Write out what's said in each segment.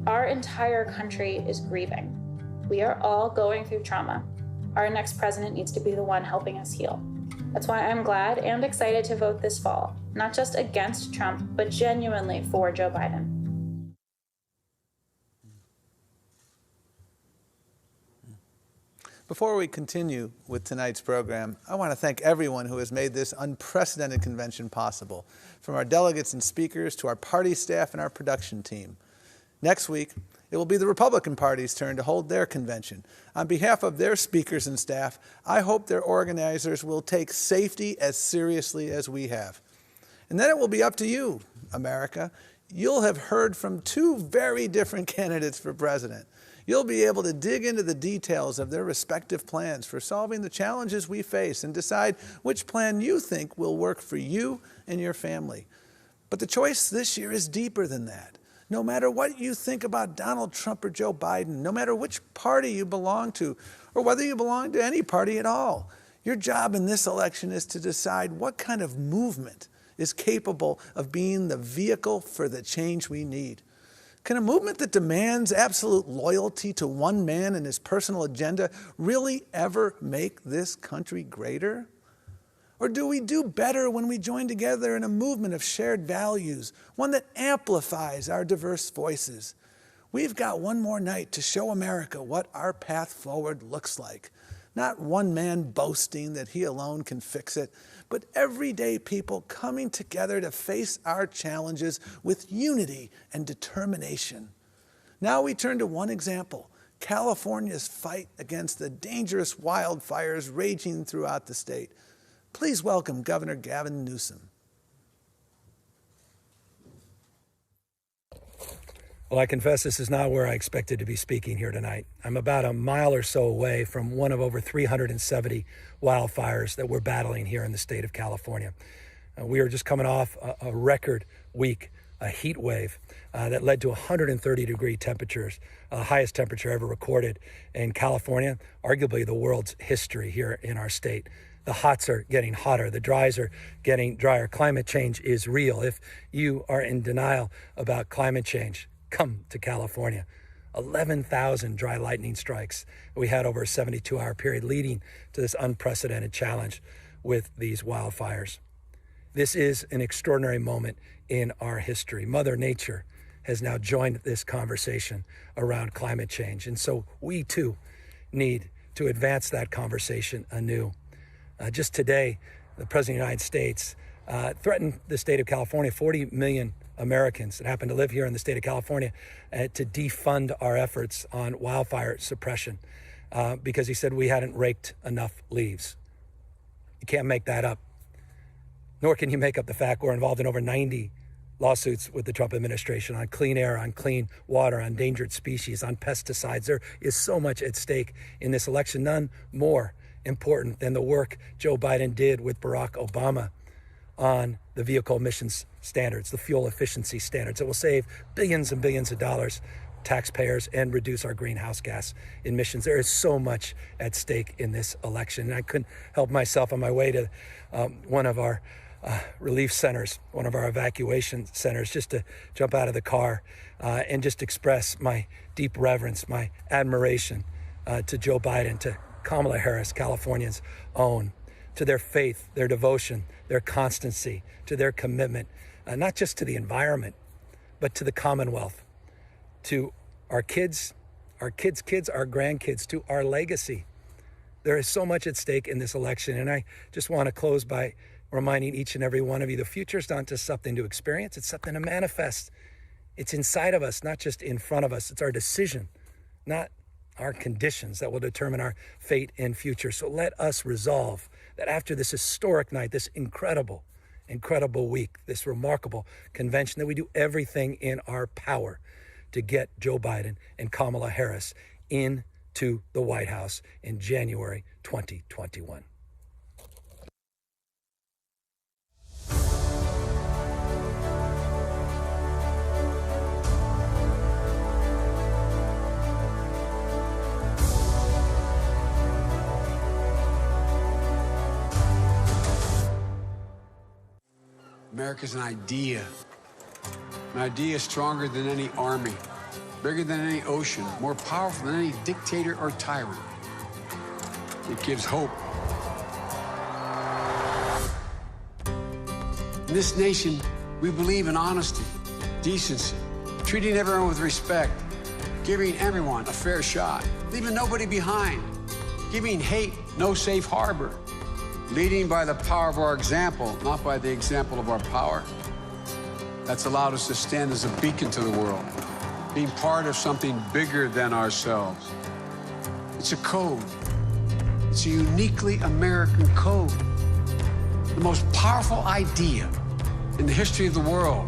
Our entire country is grieving. We are all going through trauma. Our next president needs to be the one helping us heal. That's why I'm glad and excited to vote this fall, not just against Trump, but genuinely for Joe Biden. Before we continue with tonight's program, I want to thank everyone who has made this unprecedented convention possible, from our delegates and speakers to our party staff and our production team. Next week, it will be the Republican Party's turn to hold their convention. On behalf of their speakers and staff, I hope their organizers will take safety as seriously as we have. And then it will be up to you, America. You'll have heard from two very different candidates for president. You'll be able to dig into the details of their respective plans for solving the challenges we face and decide which plan you think will work for you and your family. But the choice this year is deeper than that. No matter what you think about Donald Trump or Joe Biden, no matter which party you belong to, or whether you belong to any party at all, your job in this election is to decide what kind of movement is capable of being the vehicle for the change we need. Can a movement that demands absolute loyalty to one man and his personal agenda really ever make this country greater? Or do we do better when we join together in a movement of shared values, one that amplifies our diverse voices? We've got one more night to show America what our path forward looks like. Not one man boasting that he alone can fix it, but everyday people coming together to face our challenges with unity and determination. Now we turn to one example, California's fight against the dangerous wildfires raging throughout the state. Please welcome Governor Gavin Newsom. Well, I confess this is not where I expected to be speaking here tonight. I'm about a mile or so away from one of over 370 wildfires that we're battling here in the state of California. We are just coming off a record week, a heat wave that led to 130-degree temperatures, highest temperature ever recorded in California, arguably the world's history here in our state. The hots are getting hotter. The dries are getting drier. Climate change is real. If you are in denial about climate change, come to California. 11,000 dry lightning strikes we had over a 72-hour period, leading to this unprecedented challenge with these wildfires. This is an extraordinary moment in our history. Mother Nature has now joined this conversation around climate change. And so we too need to advance that conversation anew. Just today, the President of the United States threatened the state of California, 40 million Americans that happen to live here in the state of California, to defund our efforts on wildfire suppression because he said we hadn't raked enough leaves. You can't make that up. Nor can you make up the fact we're involved in over 90 lawsuits with the Trump administration on clean air, on clean water, on endangered species, on pesticides. There is so much at stake in this election, none more important than the work Joe Biden did with Barack Obama on the vehicle emissions standards, the fuel efficiency standards that will save billions and billions of dollars taxpayers and reduce our greenhouse gas emissions. There is so much at stake in this election. And I couldn't help myself on my way to one of our relief centers, one of our evacuation centers, just to jump out of the car and just express my deep reverence, my admiration to Joe Biden, to Kamala Harris, Californians' own, to their faith, their devotion, their constancy, to their commitment, not just to the environment, but to the Commonwealth, to our kids, our kids', our grandkids, to our legacy. There is so much at stake in this election, and I just want to close by reminding each and every one of you, the future is not just something to experience, it's something to manifest. It's inside of us, not just in front of us. It's our decision, not our conditions, that will determine our fate and future. So let us resolve that after this historic night, this incredible week, this remarkable convention, that we do everything in our power to get Joe Biden and Kamala Harris into the White House in January 2021. America's an idea. An idea stronger than any army. bigger than any ocean, more powerful than any dictator or tyrant. It gives hope. In this nation, we believe in honesty, decency, treating everyone with respect, giving everyone a fair shot, leaving nobody behind, giving hate no safe harbor, leading by the power of our example, not by the example of our power. That's allowed us to stand as a beacon to the world, being part of something bigger than ourselves. It's a code. It's a uniquely American code. The most powerful idea in the history of the world.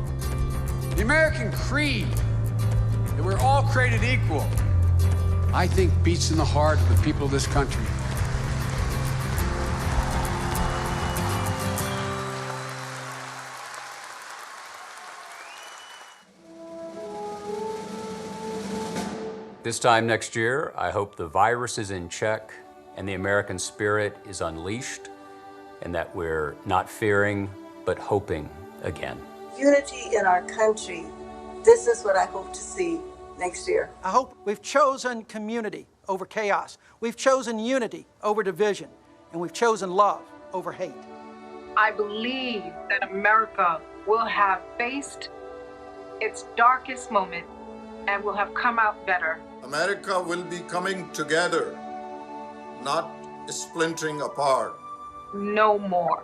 The American creed, that we're all created equal, I think beats in the heart of the people of this country. This time next year, I hope the virus is in check and the American spirit is unleashed, and that we're not fearing, but hoping again. Unity in our country, this is what I hope to see next year. I hope we've chosen community over chaos. We've chosen unity over division, and we've chosen love over hate. I believe that America will have faced its darkest moment and will have come out better. America will be coming together, not splintering apart. No more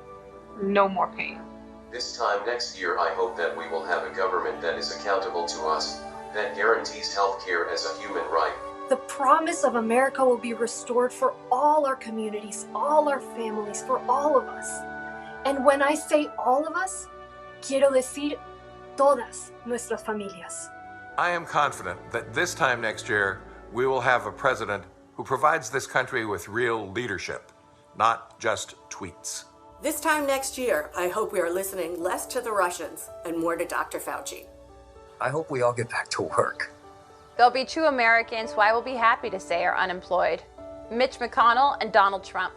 pain. This time next year, I hope that we will have a government that is accountable to us, that guarantees health care as a human right. The promise of America will be restored for all our communities, all our families, for all of us. And when I say all of us, quiero decir todas nuestras familias. I am confident that this time next year, we will have a president who provides this country with real leadership, not just tweets. This time next year, I hope we are listening less to the Russians and more to Dr. Fauci. I hope we all get back to work. There'll be 2 Americans who I will be happy to say are unemployed: Mitch McConnell and Donald Trump.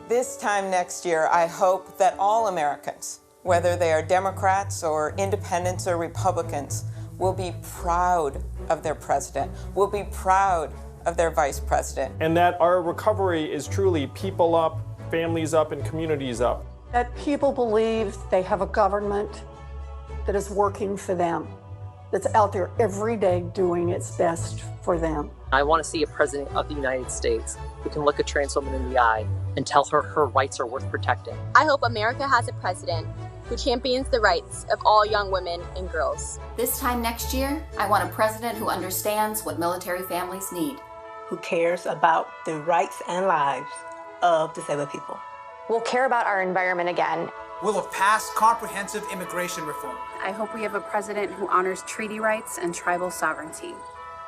This time next year, I hope that all Americans, whether they are Democrats or independents or Republicans, will be proud of their president, will be proud of their vice president. And that our recovery is truly people up, families up, and communities up. That people believe they have a government that is working for them, that's out there every day doing its best for them. I want to see a president of the United States who can look a trans woman in the eye and tell her her rights are worth protecting. I hope America has a president who champions the rights of all young women and girls. This time next year, I want a president who understands what military families need. Who cares about the rights and lives of disabled people. We'll care about our environment again. We'll have passed comprehensive immigration reform. I hope we have a president who honors treaty rights and tribal sovereignty.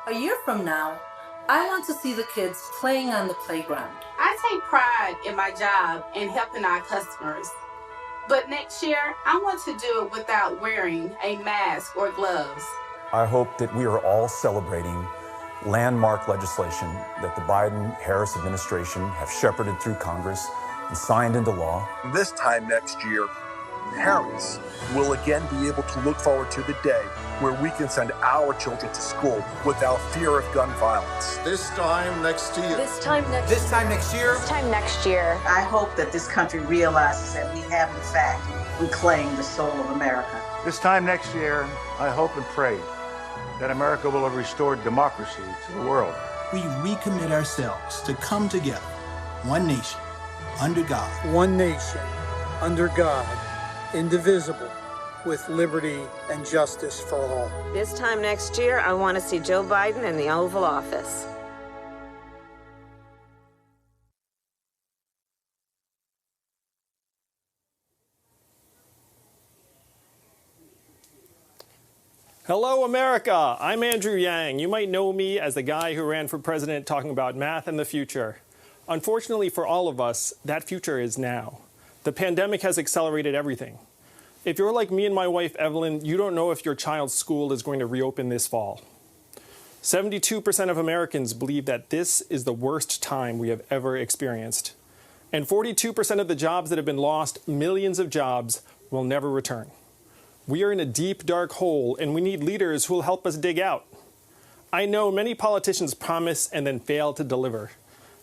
A year from now, I want to see the kids playing on the playground. I take pride in my job and helping our customers. But next year, I want to do it without wearing a mask or gloves. I hope that we are all celebrating landmark legislation that the Biden-Harris administration have shepherded through Congress and signed into law. This time next year, parents will again be able to look forward to the day where we can send our children to school without fear of gun violence. This time next year. This time next year. This time next year. This time next year. I hope that this country realizes that we have, in fact, reclaimed the soul of America. This time next year, I hope and pray that America will have restored democracy to the world. We recommit ourselves to come together, one nation, under God. One nation, under God, indivisible, with liberty and justice for all. This time next year, I want to see Joe Biden in the Oval Office. Hello, America. I'm Andrew Yang. You might know me as the guy who ran for president talking about math and the future. Unfortunately for all of us, that future is now. The pandemic has accelerated everything. If you're like me and my wife, Evelyn, you don't know if your child's school is going to reopen this fall. 72% of Americans believe that this is the worst time we have ever experienced. And 42% of the jobs that have been lost, millions of jobs, will never return. We are in a deep, dark hole, and we need leaders who will help us dig out. I know many politicians promise and then fail to deliver.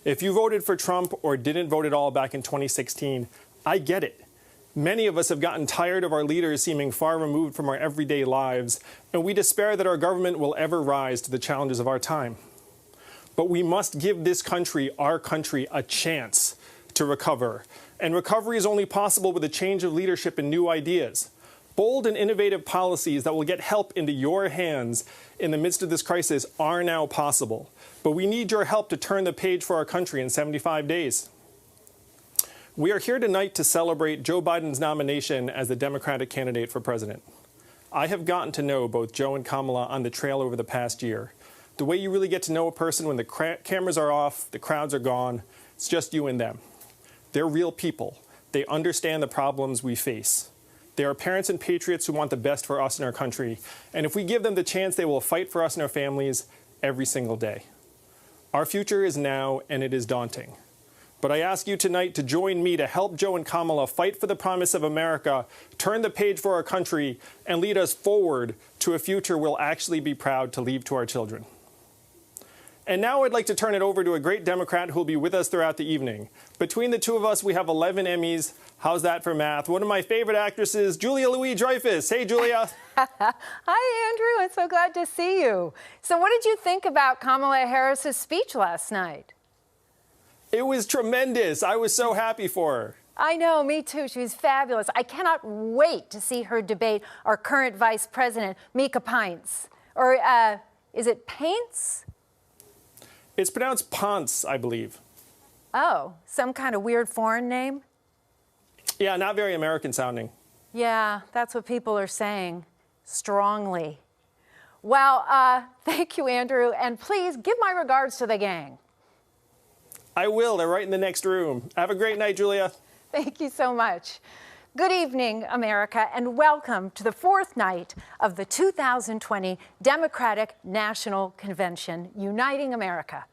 If you voted for Trump or didn't vote at all back in 2016, I get it. Many of us have gotten tired of our leaders seeming far removed from our everyday lives, and we despair that our government will ever rise to the challenges of our time. But we must give this country, our country, a chance to recover. And recovery is only possible with a change of leadership and new ideas. Bold and innovative policies that will get help into your hands in the midst of this crisis are now possible. But we need your help to turn the page for our country in 75 days. We are here tonight to celebrate Joe Biden's nomination as the Democratic candidate for president. I have gotten to know both Joe and Kamala on the trail over the past year. The way you really get to know a person when the cameras are off, the crowds are gone, it's just you and them. They're real people. They understand the problems we face. They are parents and patriots who want the best for us and our country. And if we give them the chance, they will fight for us and our families every single day. Our future is now, and it is daunting. But I ask you tonight to join me to help Joe and Kamala fight for the promise of America, turn the page for our country, and lead us forward to a future we'll actually be proud to leave to our children. And now I'd like to turn it over to a great Democrat who will be with us throughout the evening. Between the two of us, we have 11 Emmys. How's that for math? One of my favorite actresses, Julia Louis-Dreyfus. Hey, Julia. Hi, Andrew. I'm so glad to see you. So what did you think about Kamala Harris's speech last night? It was tremendous. I was so happy for her. I know, me too. She was fabulous. I cannot wait to see her debate our current Vice President, Mika Pince. Or is it Paints? It's pronounced Ponce, I believe. Oh, some kind of weird foreign name? Yeah, not very American sounding. Yeah, that's what people are saying. Strongly. Well, thank you, Andrew. And please give my regards to the gang. I will. They're right in the next room. Have a great night, Julia. Thank you so much. Good evening, America, and welcome to the fourth night of the 2020 Democratic National Convention, Uniting America.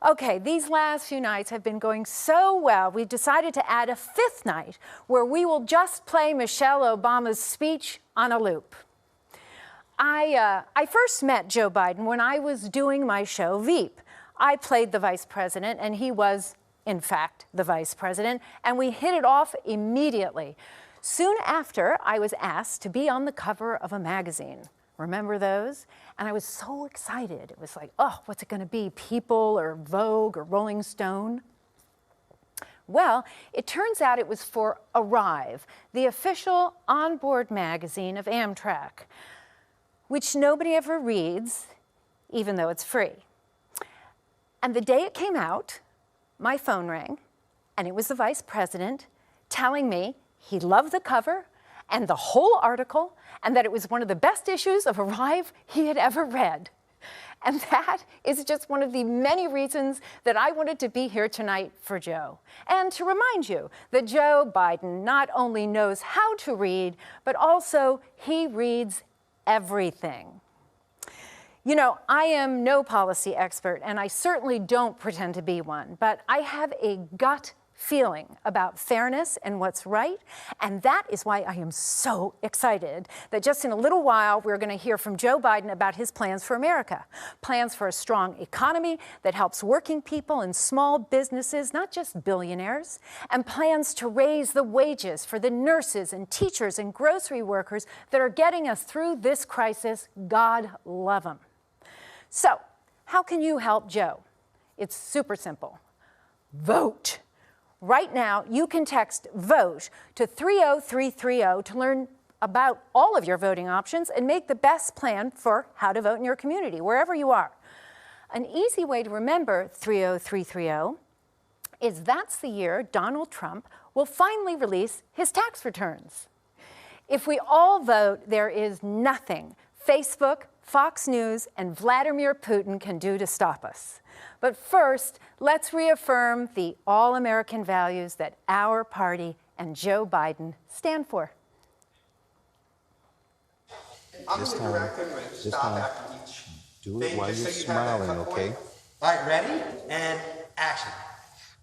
Okay, these last few nights have been going so well, we've decided to add a fifth night where we will just play Michelle Obama's speech on a loop. I first met Joe Biden when I was doing my show, Veep. I played the vice president, and he was, in fact, the vice president, and we hit it off immediately. Soon after, I was asked to be on the cover of a magazine. Remember those? And I was so excited. It was like, oh, what's it going to be? People or Vogue or Rolling Stone? Well, it turns out it was for Arrive, the official onboard magazine of Amtrak, which nobody ever reads, even though it's free. And the day it came out, my phone rang, and it was the vice president telling me he loved the cover and the whole article, and that it was one of the best issues of Arrive he had ever read. And that is just one of the many reasons that I wanted to be here tonight for Joe. And to remind you that Joe Biden not only knows how to read, but also he reads everything. You know, I am no policy expert, and I certainly don't pretend to be one, but I have a gut feeling about fairness and what's right, and that is why I am so excited that just in a little while we're going to hear from Joe Biden about his plans for America. Plans for a strong economy that helps working people and small businesses, not just billionaires, and plans to raise the wages for the nurses and teachers and grocery workers that are getting us through this crisis. God love them. So, how can you help Joe? It's super simple. Vote. Right now, you can text VOTE to 30330 to learn about all of your voting options and make the best plan for how to vote in your community, wherever you are. An easy way to remember 30330 is that's the year Donald Trump will finally release his tax returns. If we all vote, there is nothing Facebook, Fox News, and Vladimir Putin can do to stop us. But first, let's reaffirm the all-American values that our party and Joe Biden stand for. This time, do it while you're smiling, okay? All right, ready? And action.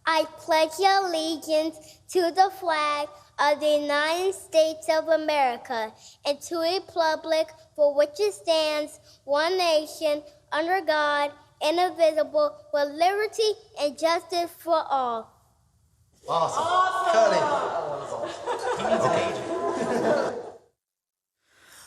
I pledge allegiance to the flag of the United States of America and to the republic for which it stands, one nation, under God, indivisible, with liberty and justice for all. Awesome. Okay.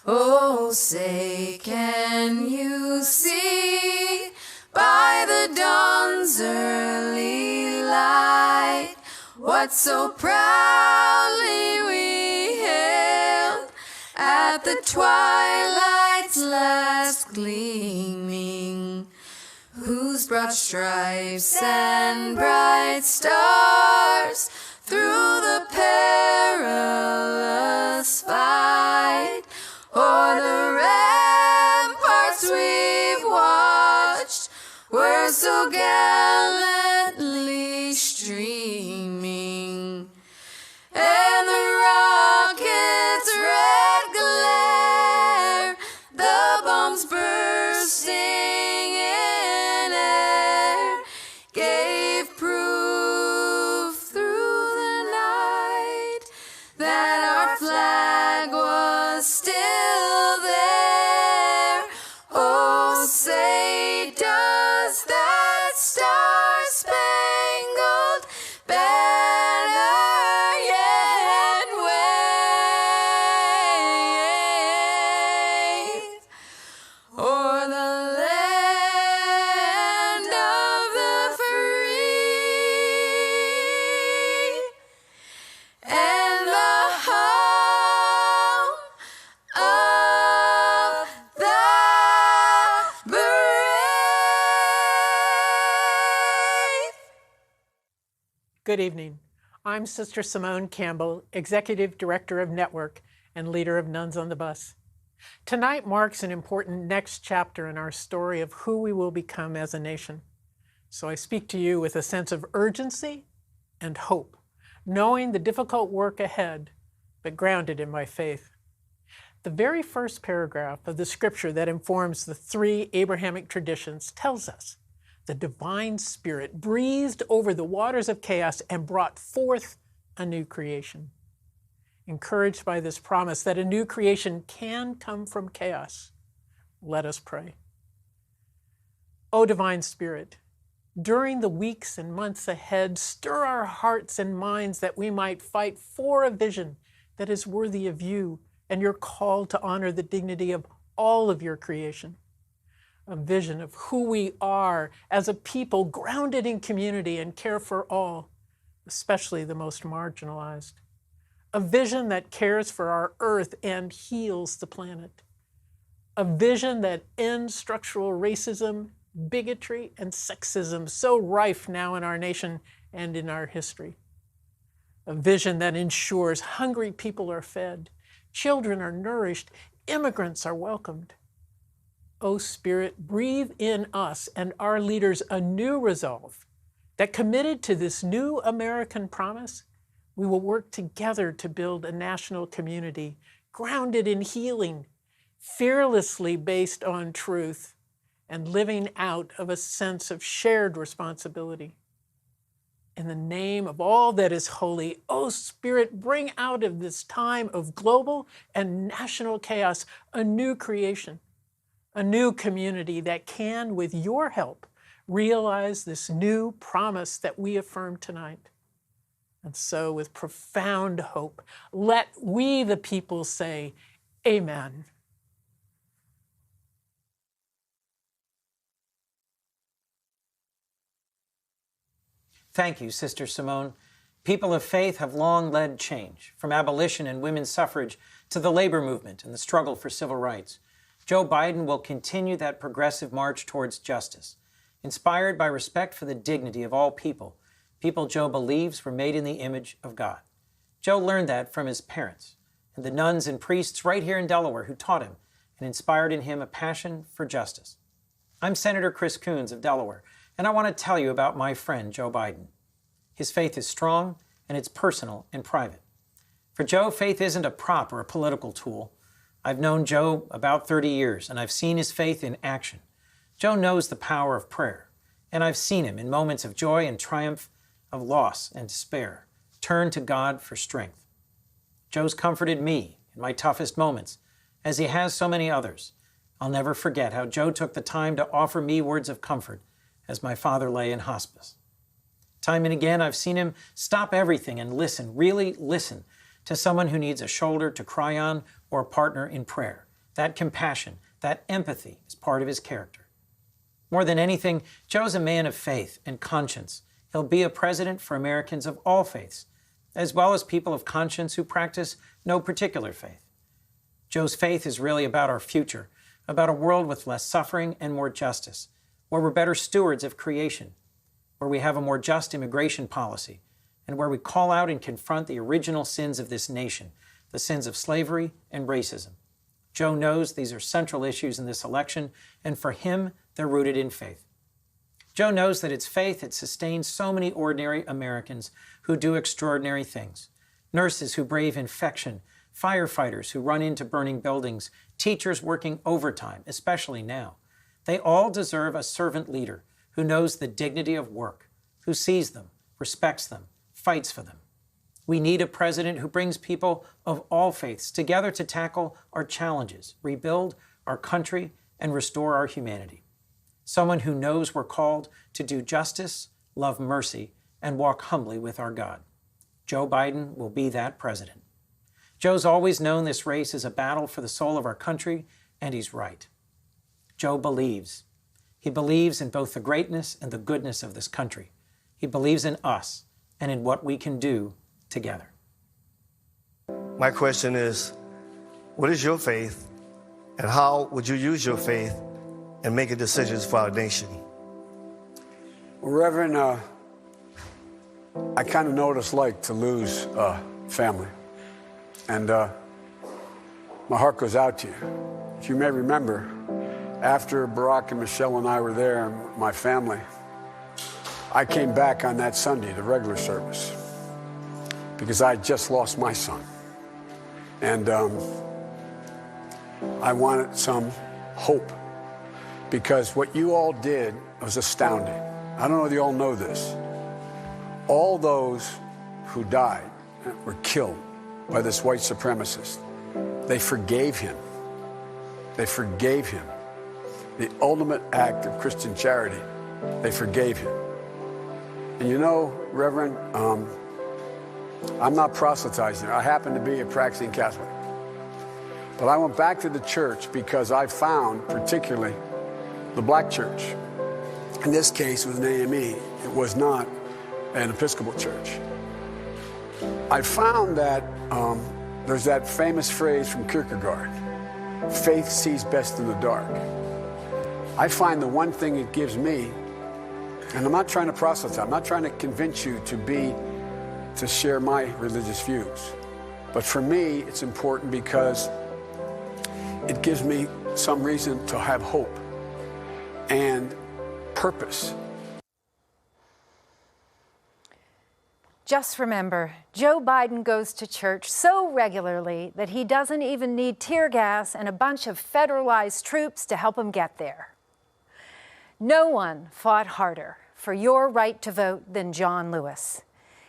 Oh, say, can you see by the dawn's early light what so proudly we hailed at the twilight's last gleaming, whose broad stripes and bright stars through the perilous fight o'er the ramparts we've watched were so gallantly streaming, and the rocket's red glare, the bombs bursting in air, gave proof through the night that our flag was still there. Oh, say, does that star-spangled banner yet wave o'er the land of the free and the home of the brave? Good evening. I'm Sister Simone Campbell, Executive Director of Network and leader of Nuns on the Bus. Tonight marks an important next chapter in our story of who we will become as a nation. So I speak to you with a sense of urgency and hope, knowing the difficult work ahead, but grounded in my faith. The very first paragraph of the scripture that informs the three Abrahamic traditions tells us the divine spirit breathed over the waters of chaos and brought forth a new creation. Encouraged by this promise that a new creation can come from chaos, let us pray. O divine spirit, during the weeks and months ahead, stir our hearts and minds that we might fight for a vision that is worthy of you and your call to honor the dignity of all of your creation. A vision of who we are as a people grounded in community and care for all, especially the most marginalized. A vision that cares for our earth and heals the planet. A vision that ends structural racism, bigotry, and sexism so rife now in our nation and in our history. A vision that ensures hungry people are fed, children are nourished, immigrants are welcomed. O Spirit, breathe in us and our leaders a new resolve that, committed to this new American promise, we will work together to build a national community grounded in healing, fearlessly based on truth, and living out of a sense of shared responsibility. In the name of all that is holy, O Spirit, bring out of this time of global and national chaos a new creation, a new community that can, with your help, realize this new promise that we affirm tonight. And so, with profound hope, let we the people say, Amen. Thank you, Sister Simone. People of faith have long led change, from abolition and women's suffrage to the labor movement and the struggle for civil rights. Joe Biden will continue that progressive march towards justice, inspired by respect for the dignity of all people, people Joe believes were made in the image of God. Joe learned that from his parents and the nuns and priests right here in Delaware who taught him and inspired in him a passion for justice. I'm Senator Chris Coons of Delaware, and I want to tell you about my friend, Joe Biden. His faith is strong, and it's personal and private. For Joe, faith isn't a prop or a political tool. I've known Joe about 30 years, and I've seen his faith in action. Joe knows the power of prayer, and I've seen him in moments of joy and triumph, of loss and despair, turn to God for strength. Joe's comforted me in my toughest moments, as he has so many others. I'll never forget how Joe took the time to offer me words of comfort as my father lay in hospice. Time and again, I've seen him stop everything and listen, really listen, to someone who needs a shoulder to cry on or a partner in prayer. That compassion, that empathy is part of his character. More than anything, Joe's a man of faith and conscience. He'll be a president for Americans of all faiths, as well as people of conscience who practice no particular faith. Joe's faith is really about our future, about a world with less suffering and more justice, where we're better stewards of creation, where we have a more just immigration policy, and where we call out and confront the original sins of this nation, the sins of slavery and racism. Joe knows these are central issues in this election, and for him, they're rooted in faith. Joe knows that it's faith that sustains so many ordinary Americans who do extraordinary things. Nurses who brave infection, firefighters who run into burning buildings, teachers working overtime, especially now. They all deserve a servant leader who knows the dignity of work, who sees them, respects them, fights for them. We need a president who brings people of all faiths together to tackle our challenges, rebuild our country, and restore our humanity. Someone who knows we're called to do justice, love mercy, and walk humbly with our God. Joe Biden will be that president. Joe's always known this race is a battle for the soul of our country, and he's right. Joe believes. He believes in both the greatness and the goodness of this country. He believes in us and in what we can do together. My question is, what is your faith, and how would you use your faith in making decisions for our nation? Well, Reverend, I kind of know what it's like to lose family. And my heart goes out to you. If you may remember, after Barack and Michelle and I were there, and my family, I came back on that Sunday, the regular service, because I had just lost my son. And I wanted some hope, because what you all did was astounding. I don't know if you all know this. All those who died were killed by this white supremacist. They forgave him. They forgave him. The ultimate act of Christian charity. They forgave him. And you know, Reverend, I'm not proselytizing. I happen to be a practicing Catholic. But I went back to the church because I found, particularly, the black church. In this case, it was an AME. It was not an Episcopal church. I found that there's that famous phrase from Kierkegaard, faith sees best in the dark. I find the one thing it gives me, and I'm not trying to proselytize, I'm not trying to convince you to share my religious views. But for me, it's important because it gives me some reason to have hope and purpose. Just remember, Joe Biden goes to church so regularly that he doesn't even need tear gas and a bunch of federalized troops to help him get there. No one fought harder for your right to vote than John Lewis.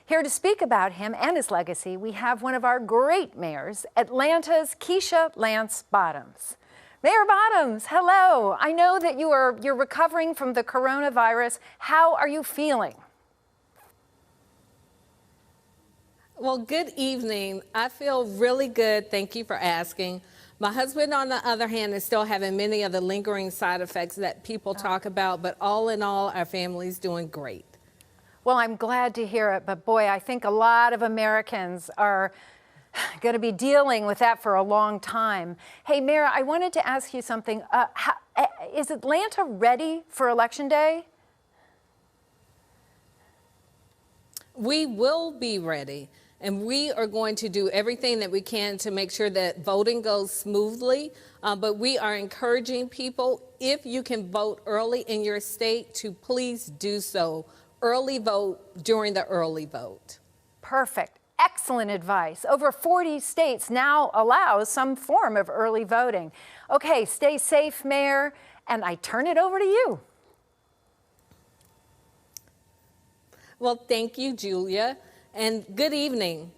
Here to speak about him and his legacy, we have one of our great mayors, Atlanta's Keisha Lance Bottoms. Mayor Bottoms, hello. I know that you're recovering from the coronavirus. How are you feeling? Well, good evening. I feel really good. Thank you for asking. My husband, on the other hand, is still having many of the lingering side effects that people talk about, but all in all, our family's doing great. Well, I'm glad to hear it, but boy, I think a lot of Americans are going to be dealing with that for a long time. Hey, Mayor, I wanted to ask you something. Is Atlanta ready for Election Day? We will be ready. And we are going to do everything that we can to make sure that voting goes smoothly. But we are encouraging people, if you can vote early in your state, to please do so. Early vote during the early vote. Perfect. Excellent advice. Over 40 states now allow some form of early voting. Okay, stay safe, Mayor, and I turn it over to you. Well, thank you, Julia. And good evening.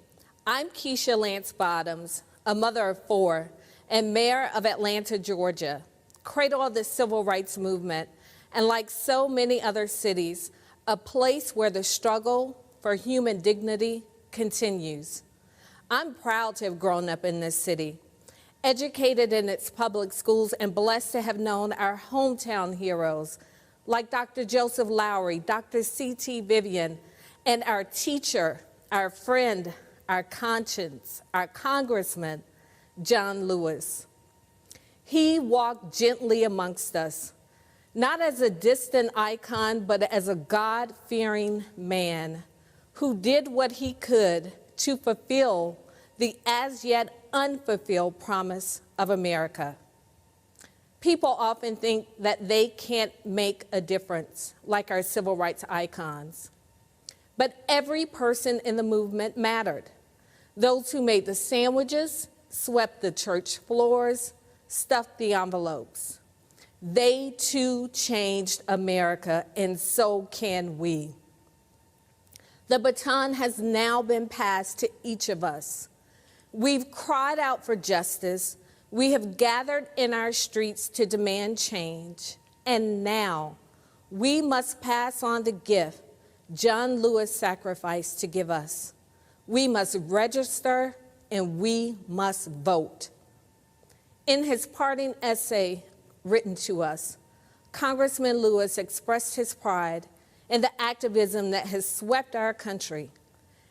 I'm Keisha Lance Bottoms, a mother of 4, and mayor of Atlanta, Georgia, cradle of the civil rights movement, and like so many other cities, a place where the struggle for human dignity continues. I'm proud to have grown up in this city, educated in its public schools, and blessed to have known our hometown heroes like Dr. Joseph Lowry, Dr. C.T. Vivian, and our teacher, our friend, our conscience, our congressman, John Lewis. He walked gently amongst us, not as a distant icon, but as a God-fearing man who did what he could to fulfill the as yet unfulfilled promise of America. People often think that they can't make a difference, like our civil rights icons. But every person in the movement mattered. Those who made the sandwiches, swept the church floors, stuffed the envelopes. They too changed America, and so can we. The baton has now been passed to each of us. We've cried out for justice. We have gathered in our streets to demand change. And now we must pass on the gift John Lewis sacrificed to give us. We must register and we must vote. In his parting essay written to us, Congressman Lewis expressed his pride in the activism that has swept our country.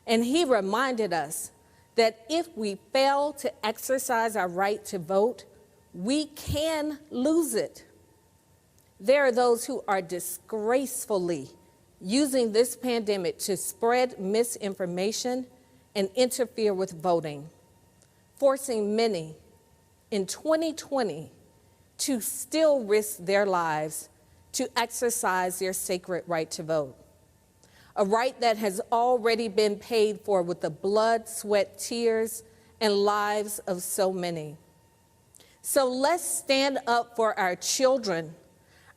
And he reminded us that if we fail to exercise our right to vote, we can lose it. There are those who are disgracefully using this pandemic to spread misinformation and interfere with voting, forcing many in 2020 to still risk their lives to exercise their sacred right to vote, a right that has already been paid for with the blood, sweat, tears, and lives of so many. So let's stand up for our children,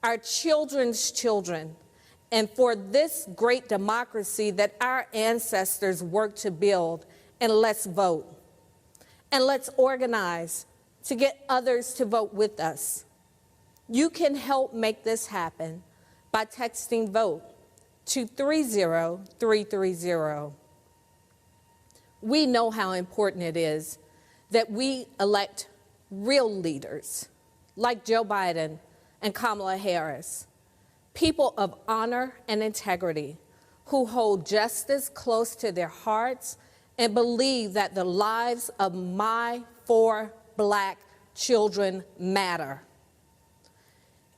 our children's children, and for this great democracy that our ancestors worked to build, and let's vote. And let's organize to get others to vote with us. You can help make this happen by texting VOTE to 30330. We know how important it is that we elect real leaders like Joe Biden and Kamala Harris, people of honor and integrity who hold justice close to their hearts and believe that the lives of my 4 Black children matter.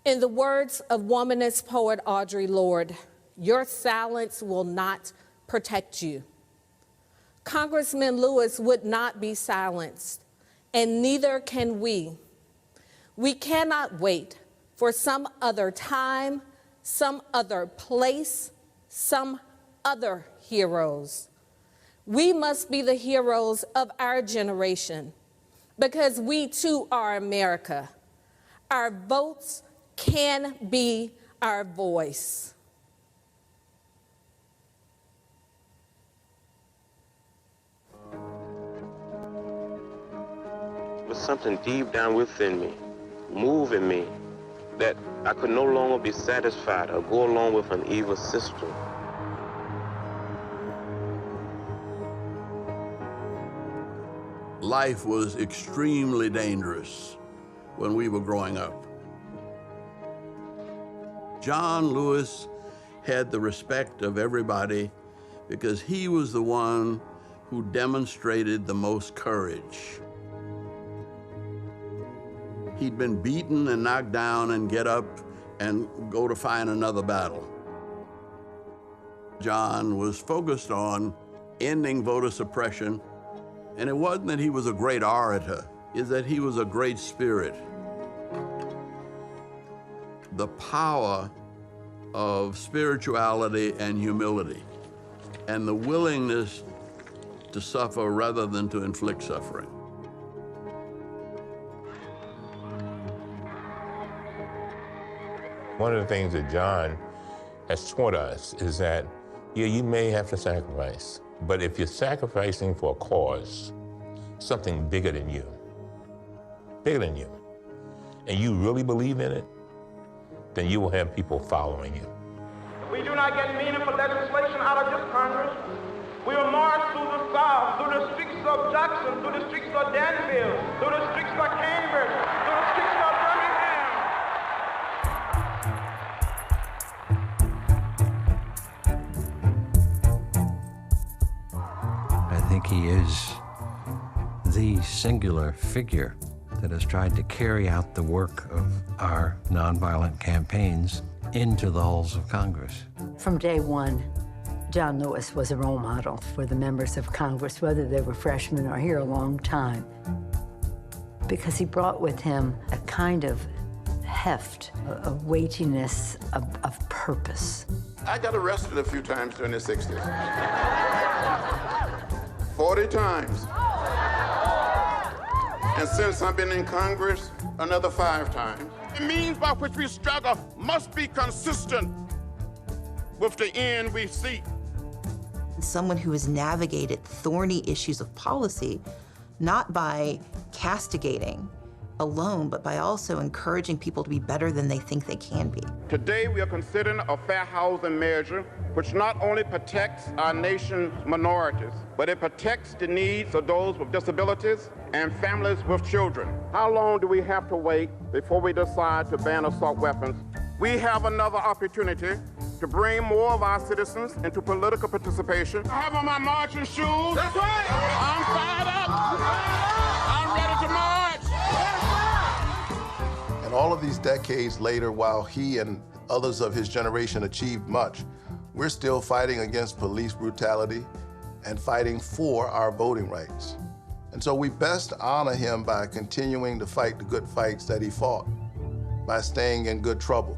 In the words of womanist poet Audre Lorde, your silence will not protect you. Congressman Lewis would not be silenced, and neither can we. We cannot wait for some other time, some other place, some other heroes. We must be the heroes of our generation because we too are America. Our votes can be our voice. There was something deep down within me, moving me, that I could no longer be satisfied or go along with an evil system. Life was extremely dangerous when we were growing up. John Lewis had the respect of everybody because he was the one who demonstrated the most courage. He'd been beaten and knocked down and get up and go to find another battle. John was focused on ending voter suppression, and it wasn't that he was a great orator, it's that he was a great spirit. The power of spirituality and humility, and the willingness to suffer rather than to inflict suffering. One of the things that John has taught us is that, yeah, you may have to sacrifice, but if you're sacrificing for a cause, something bigger than you, bigger than you, and you really believe in it, then you will have people following you. If we do not get meaningful legislation out of this Congress, we will march through the South, through the streets of Jackson, through the streets of Danville, through the streets of Cambridge, through the streets of Birmingham. I think he is the singular figure that has tried to carry out the work of our nonviolent campaigns into the halls of Congress. From day one, John Lewis was a role model for the members of Congress, whether they were freshmen or here a long time, because he brought with him a kind of heft, a weightiness of purpose. I got arrested a few times during the 60s. 40 times. And since I've been in Congress, another 5 times. The means by which we struggle must be consistent with the end we seek. Someone who has navigated thorny issues of policy, not by castigating alone, but by also encouraging people to be better than they think they can be. Today, we are considering a fair housing measure which not only protects our nation's minorities, but it protects the needs of those with disabilities and families with children. How long do we have to wait before we decide to ban assault weapons? We have another opportunity to bring more of our citizens into political participation. I have on my marching shoes. That's right. I'm fired up. I'm ready to march. And all of these decades later, while he and others of his generation achieved much, we're still fighting against police brutality and fighting for our voting rights. And so we best honor him by continuing to fight the good fights that he fought, by staying in good trouble.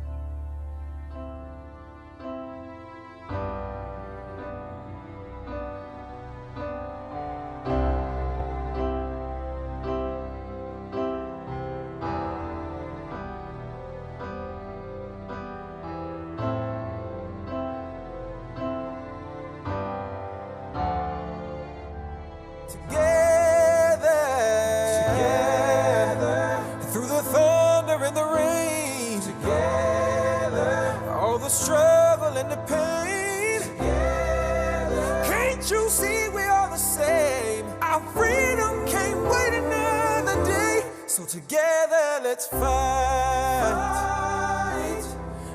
Struggle and the pain. Together. Can't you see we are the same? Our freedom can't wait another day. So together let's fight.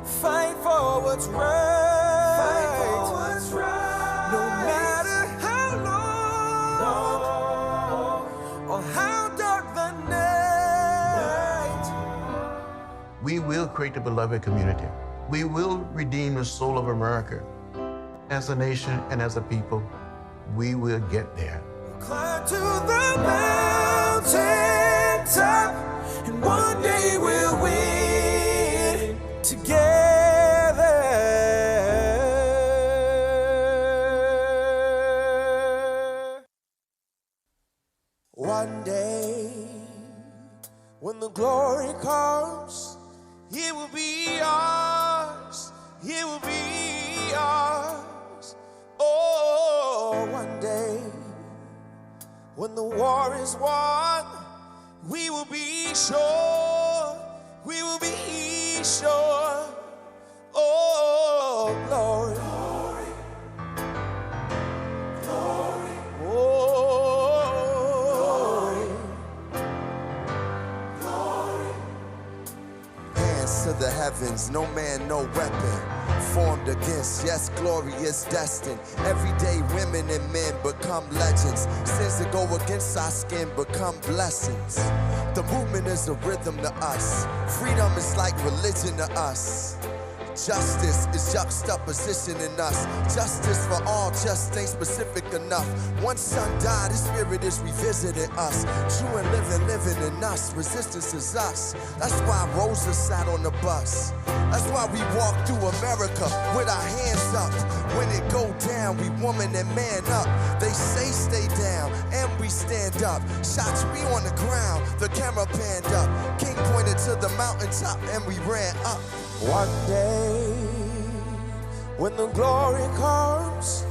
Fight for what's right. Fight for what's right. No matter how long or how dark the night. We will create a beloved community. We will redeem the soul of America. As a nation and as a people, we will get there. Climb to the mountain top, and one day we'll win together. One day, when the glory comes, it will be ours, it will be ours. Oh, one day, when the war is won, we will be sure, we will be sure. Oh, glory, glory, glory. Oh, glory. Hands to the heavens, no man, no weapon formed against. Yes, glory is destined. Every day women and men become legends. Sins that go against our skin become blessings. The movement is a rhythm to us. Freedom is like religion to us. Justice is juxtaposition in us. Justice for all just ain't specific enough. One son died, his spirit is revisiting us. True and living in us. Resistance is us. That's why Rosa sat on the bus. That's why we walk through America with our hands up. When it go down, we woman and man up. They say stay down, and we stand up. Shots we on the ground, the camera panned up. King pointed to the mountaintop, and we ran up. One day, when the glory comes,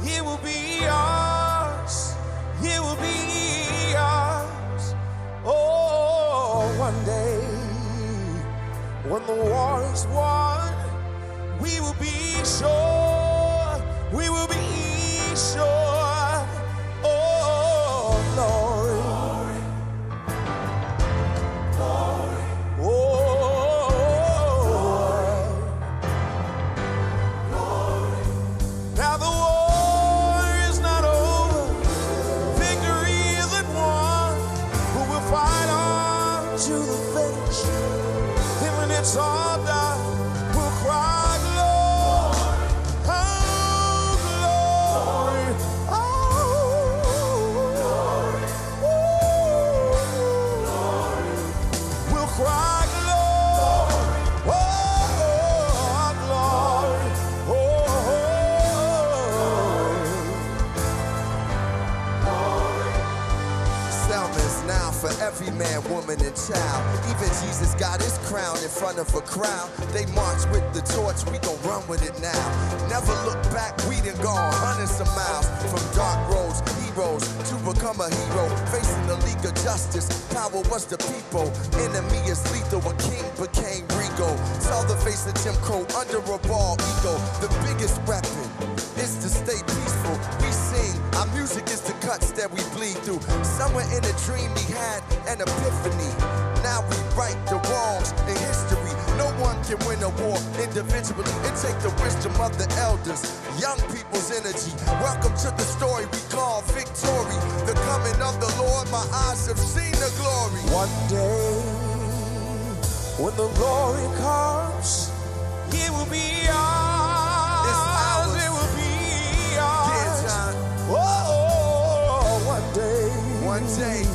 it will be ours, it will be ours. Oh, one day, when the war is won, we will be sure, we will be sure. Oh, glory. Glory. Oh, glory. Now the war is not over, victory isn't won, but we'll fight on to the finish. And when it's all done, we'll cry glory, oh glory, oh glory, we'll cry glory, oh glory, Selma's now for every man, woman, and child. Even Jesus got his crown in front of a crowd. They march with the torch, we gon' run with it now. Never look back, we done gone hundreds of miles. From dark roads, heroes, to become a hero. Facing the League of Justice, power was the people. Enemy is lethal, a king became regal. Saw the face of Jim Crow under a bald ego. The biggest weapon is to stay peaceful. We sing, our music is the cuts that we bleed through. Somewhere in a dream he had an epiphany. Now we right the wrongs in history. No one can win a war individually. It takes the wisdom of the elders, young people's energy. Welcome to the story we call victory. The coming of the Lord, my eyes have seen the glory. One day, when the glory comes, it will be ours. It will be ours. Oh, one day,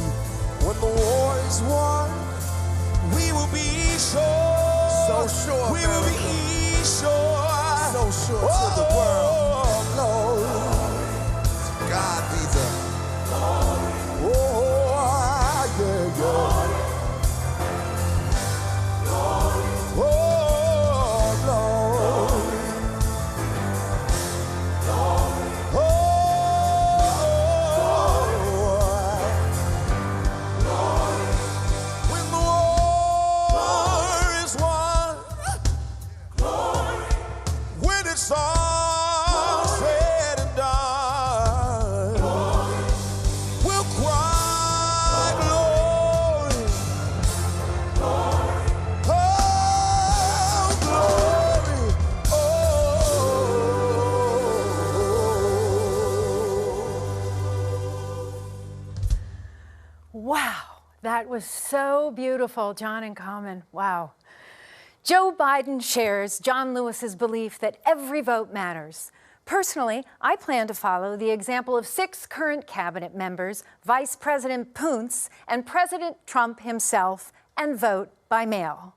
when the war is won, we will be sure. So sure, we will be sure. So sure to the world. Glory. God be the glory. Oh, yeah, yeah. Glory. Oh, glory. Glory. Oh, glory. When the war is won, glory. When it's all said and done, glory. We'll cry glory. Glory. Oh, glory. Oh. Wow, that was so beautiful, John and Common. Wow. Joe Biden shares John Lewis's belief that every vote matters. Personally, I plan to follow the example of 6 current cabinet members, Vice President Pence and President Trump himself, and vote by mail.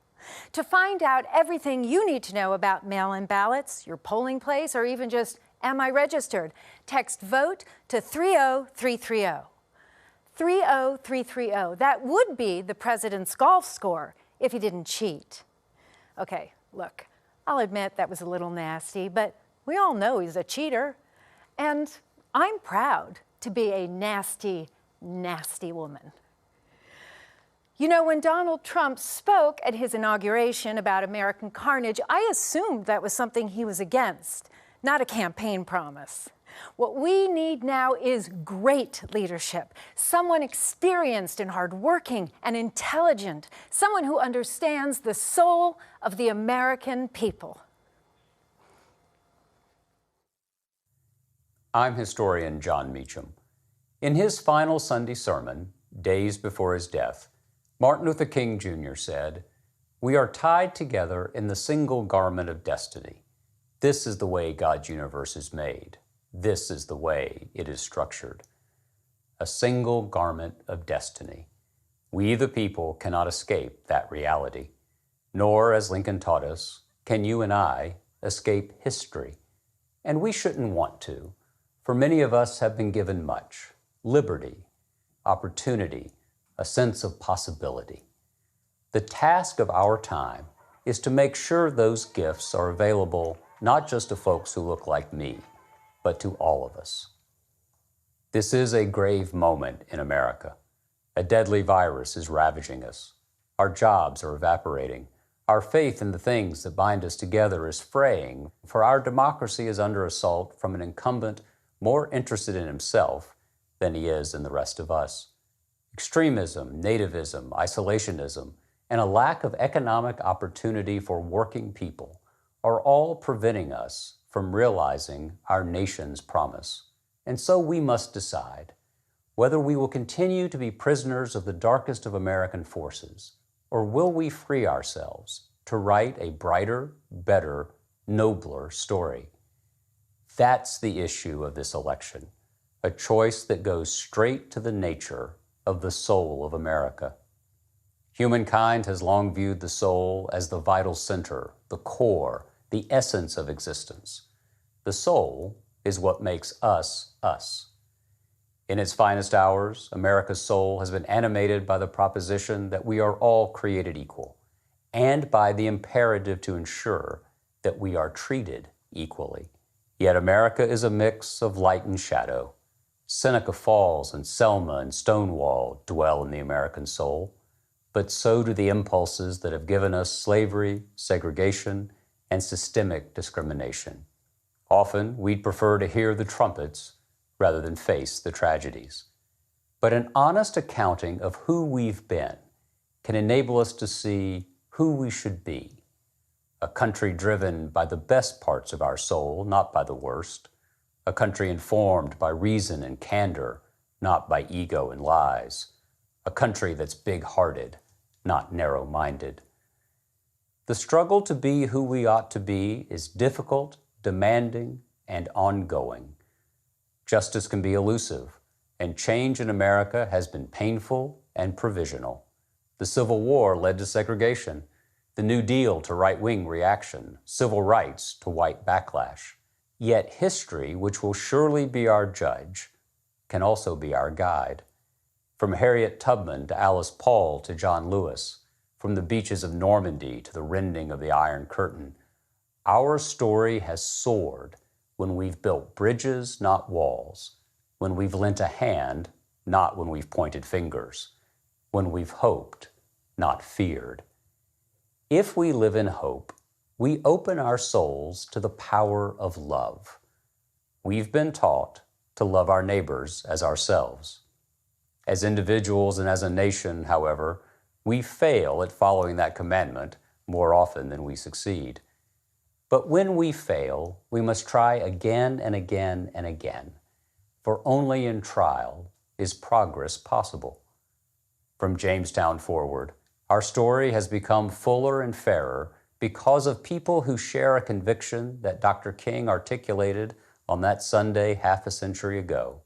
To find out everything you need to know about mail-in ballots, your polling place, or even just, am I registered? Text VOTE to 30330. 30330. That would be the president's golf score if he didn't cheat. Okay, look, I'll admit that was a little nasty, but we all know he's a cheater. And I'm proud to be a nasty, nasty woman. You know, when Donald Trump spoke at his inauguration about American carnage, I assumed that was something he was against, not a campaign promise. What we need now is great leadership, someone experienced and hardworking and intelligent, someone who understands the soul of the American people. I'm historian John Meacham. In his final Sunday sermon, days before his death, Martin Luther King Jr. said, "We are tied together in the single garment of destiny. This is the way God's universe is made. This is the way it is structured. A single garment of destiny. We, the people, cannot escape that reality. Nor, as Lincoln taught us, can you and I escape history. And we shouldn't want to, for many of us have been given much: liberty, opportunity, a sense of possibility. The task of our time is to make sure those gifts are available not just to folks who look like me, but to all of us. This is a grave moment in America. A deadly virus is ravaging us. Our jobs are evaporating. Our faith in the things that bind us together is fraying, for our democracy is under assault from an incumbent more interested in himself than he is in the rest of us. Extremism, nativism, isolationism, and a lack of economic opportunity for working people are all preventing us from realizing our nation's promise. And so we must decide whether we will continue to be prisoners of the darkest of American forces, or will we free ourselves to write a brighter, better, nobler story. That's the issue of this election, a choice that goes straight to the nature of the soul of America. Humankind has long viewed the soul as the vital center, the core, the essence of existence. The soul is what makes us, us. In its finest hours, America's soul has been animated by the proposition that we are all created equal, and by the imperative to ensure that we are treated equally. Yet America is a mix of light and shadow. Seneca Falls and Selma and Stonewall dwell in the American soul, but so do the impulses that have given us slavery, segregation, and systemic discrimination. Often, we'd prefer to hear the trumpets rather than face the tragedies. But an honest accounting of who we've been can enable us to see who we should be. A country driven by the best parts of our soul, not by the worst. A country informed by reason and candor, not by ego and lies. A country that's big-hearted, not narrow-minded. The struggle to be who we ought to be is difficult, demanding, and ongoing. Justice can be elusive, and change in America has been painful and provisional. The Civil War led to segregation, the New Deal to right-wing reaction, civil rights to white backlash. Yet history, which will surely be our judge, can also be our guide. From Harriet Tubman to Alice Paul to John Lewis, from the beaches of Normandy to the rending of the Iron Curtain, our story has soared when we've built bridges, not walls, when we've lent a hand, not when we've pointed fingers, when we've hoped, not feared. If we live in hope, we open our souls to the power of love. We've been taught to love our neighbors as ourselves. As individuals and as a nation, however, we fail at following that commandment more often than we succeed. But when we fail, we must try again and again and again, for only in trial is progress possible. From Jamestown forward, our story has become fuller and fairer because of people who share a conviction that Dr. King articulated on that Sunday half a century ago.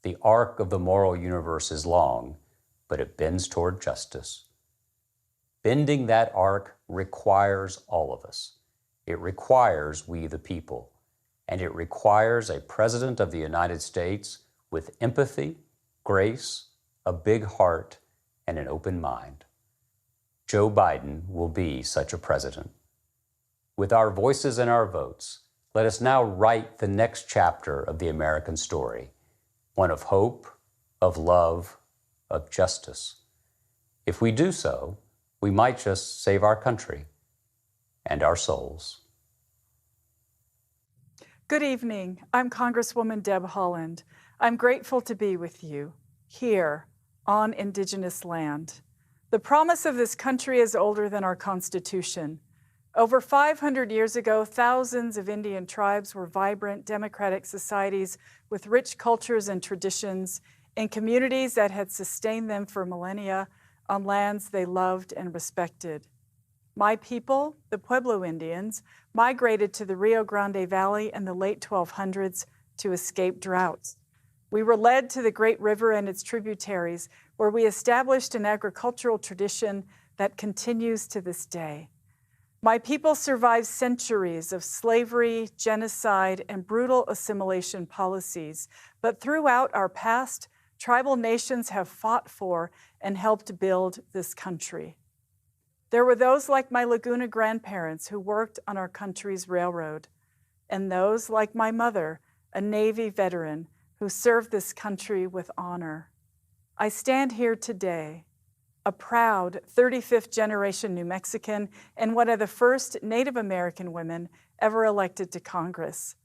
The arc of the moral universe is long, but it bends toward justice. Bending that arc requires all of us. It requires we the people, and it requires a President of the United States with empathy, grace, a big heart, and an open mind. Joe Biden will be such a president. With our voices and our votes, let us now write the next chapter of the American story, one of hope, of love, of justice. If we do so, we might just save our country and our souls. Good evening. I'm Congresswoman Deb Haaland. I'm grateful to be with you here on Indigenous land. The promise of this country is older than our Constitution. Over 500 years ago, thousands of Indian tribes were vibrant, democratic societies with rich cultures and traditions in communities that had sustained them for millennia on lands they loved and respected. My people, the Pueblo Indians, migrated to the Rio Grande Valley in the late 1200s to escape droughts. We were led to the great river and its tributaries, where we established an agricultural tradition that continues to this day. My people survived centuries of slavery, genocide, and brutal assimilation policies, but throughout our past, tribal nations have fought for and helped build this country. There were those like my Laguna grandparents who worked on our country's railroad, and those like my mother, a Navy veteran who served this country with honor. I stand here today a proud 35th generation New Mexican and one of the first Native American women ever elected to Congress.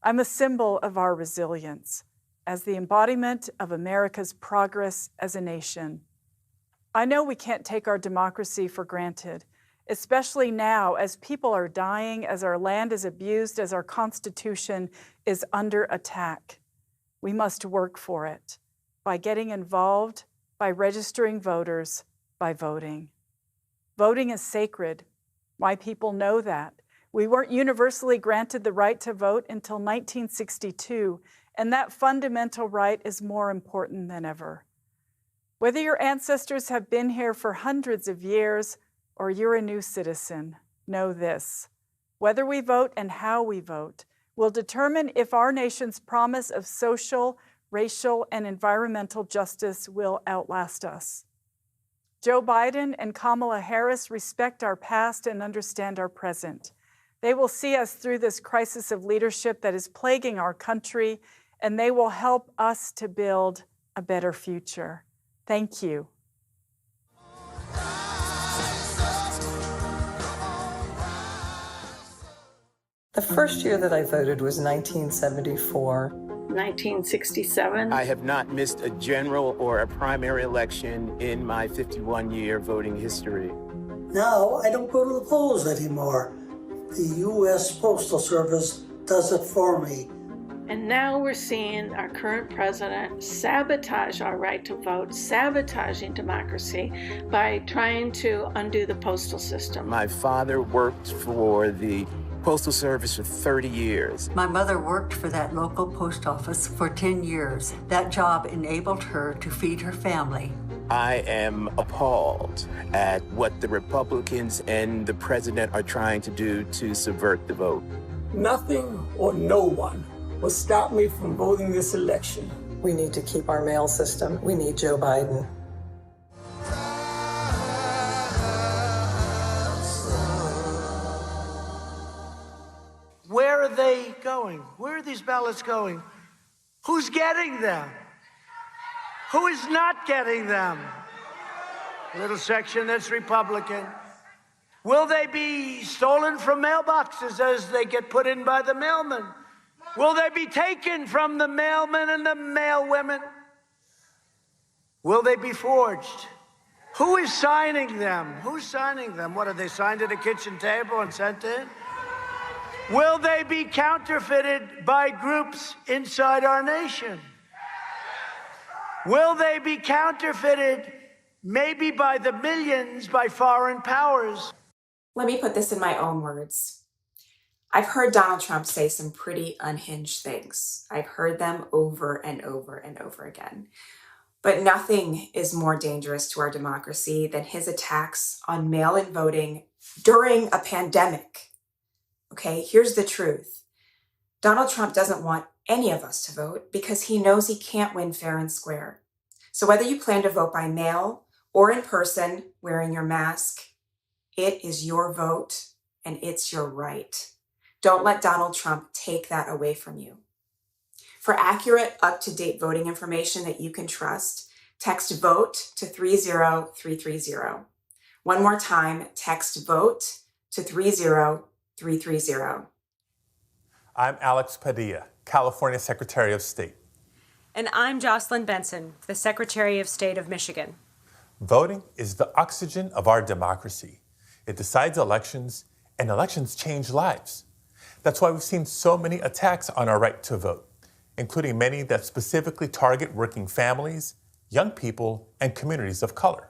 I'm a symbol of our resilience as the embodiment of America's progress as a nation. I know we can't take our democracy for granted, especially now as people are dying, as our land is abused, as our Constitution is under attack. We must work for it by getting involved, by registering voters, by voting. Voting is sacred. My people know that. We weren't universally granted the right to vote until 1962, and that fundamental right is more important than ever. Whether your ancestors have been here for hundreds of years or you're a new citizen, know this: whether we vote and how we vote will determine if our nation's promise of social, racial, and environmental justice will outlast us. Joe Biden and Kamala Harris respect our past and understand our present. They will see us through this crisis of leadership that is plaguing our country, and they will help us to build a better future. Thank you. The first year that I voted was 1974. 1967. I have not missed a general or a primary election in my 51-year voting history. Now I don't go to the polls anymore. The U.S. Postal Service does it for me. And now we're seeing our current president sabotage our right to vote, sabotaging democracy by trying to undo the postal system. My father worked for the Postal Service for 30 years. My mother worked for that local post office for 10 years. That job enabled her to feed her family. I am appalled at what the Republicans and the president are trying to do to subvert the vote. Nothing or no one will stop me from voting this election. We need to keep our mail system. We need Joe Biden. Where are they going? Where are these ballots going? Who's getting them? Who is not getting them? A little section that's Republican. Will they be stolen from mailboxes as they get put in by the mailman? Will they be taken from the mailmen and the mailwomen? Will they be forged? Who is signing them? Who's signing them? What, are they signed at a kitchen table and sent in? Will they be counterfeited by groups inside our nation? Will they be counterfeited, maybe by the millions, by foreign powers? Let me put this in my own words. I've heard Donald Trump say some pretty unhinged things. I've heard them over and over and over again. But nothing is more dangerous to our democracy than his attacks on mail-in voting during a pandemic. Okay, here's the truth. Donald Trump doesn't want any of us to vote because he knows he can't win fair and square. So whether you plan to vote by mail or in person wearing your mask, it is your vote and it's your right. Don't let Donald Trump take that away from you. For accurate, up-to-date voting information that you can trust, text VOTE to 30330. One more time, text VOTE to 30330. I'm Alex Padilla, California Secretary of State. And I'm Jocelyn Benson, the Secretary of State of Michigan. Voting is the oxygen of our democracy. It decides elections, and elections change lives. That's why we've seen so many attacks on our right to vote, including many that specifically target working families, young people, and communities of color.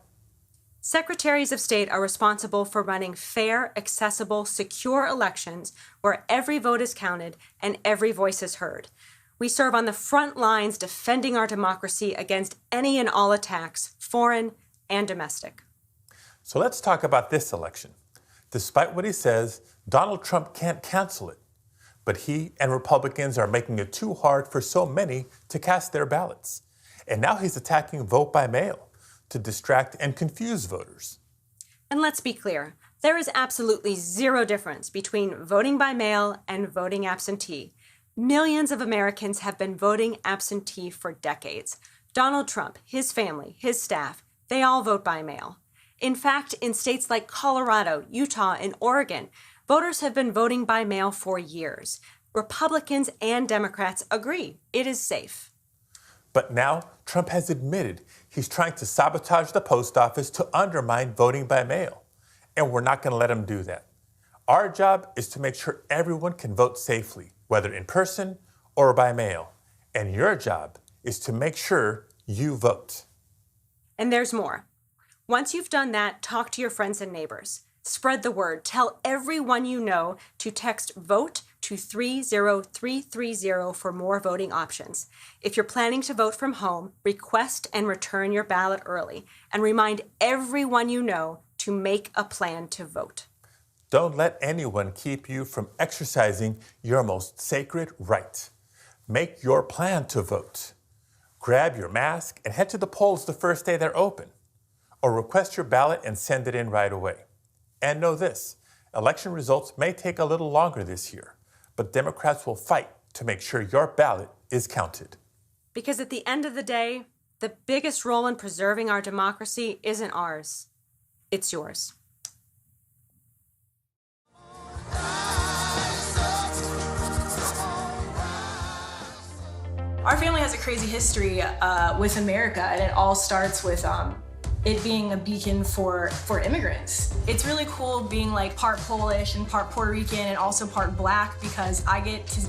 Secretaries of State are responsible for running fair, accessible, secure elections where every vote is counted and every voice is heard. We serve on the front lines defending our democracy against any and all attacks, foreign and domestic. So let's talk about this election. Despite what he says, Donald Trump can't cancel it. But he and Republicans are making it too hard for so many to cast their ballots. And now he's attacking vote by mail to distract and confuse voters. And let's be clear, there is absolutely zero difference between voting by mail and voting absentee. Millions of Americans have been voting absentee for decades. Donald Trump, his family, his staff, they all vote by mail. In fact, in states like Colorado, Utah, and Oregon, voters have been voting by mail for years. Republicans and Democrats agree it is safe. But now Trump has admitted he's trying to sabotage the post office to undermine voting by mail. And we're not going to let him do that. Our job is to make sure everyone can vote safely, whether in person or by mail. And your job is to make sure you vote. And there's more. Once you've done that, talk to your friends and neighbors. Spread the word. Tell everyone you know to text VOTE to 30330 for more voting options. If you're planning to vote from home, request and return your ballot early. And remind everyone you know to make a plan to vote. Don't let anyone keep you from exercising your most sacred right. Make your plan to vote. Grab your mask and head to the polls the first day they're open. Or request your ballot and send it in right away. And know this, election results may take a little longer this year, but Democrats will fight to make sure your ballot is counted. Because at the end of the day, the biggest role in preserving our democracy isn't ours, it's yours. Our family has a crazy history with America, and it all starts with it being a beacon for immigrants. It's really cool being like part Polish and part Puerto Rican and also part Black, because I get to,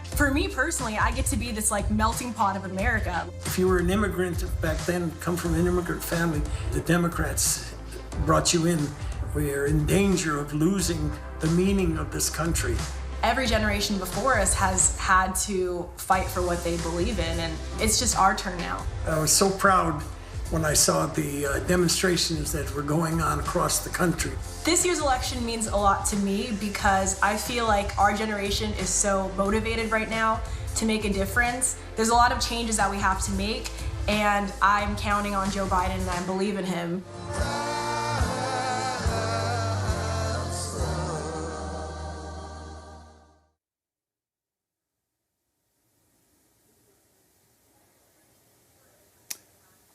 for me personally, I get to be this like melting pot of America. If you were an immigrant back then, come from an immigrant family, the Democrats brought you in. We are in danger of losing the meaning of this country. Every generation before us has had to fight for what they believe in, and it's just our turn now. I was so proud when I saw the demonstrations that were going on across the country. This year's election means a lot to me because I feel like our generation is so motivated right now to make a difference. There's a lot of changes that we have to make, and I'm counting on Joe Biden and I believe in him.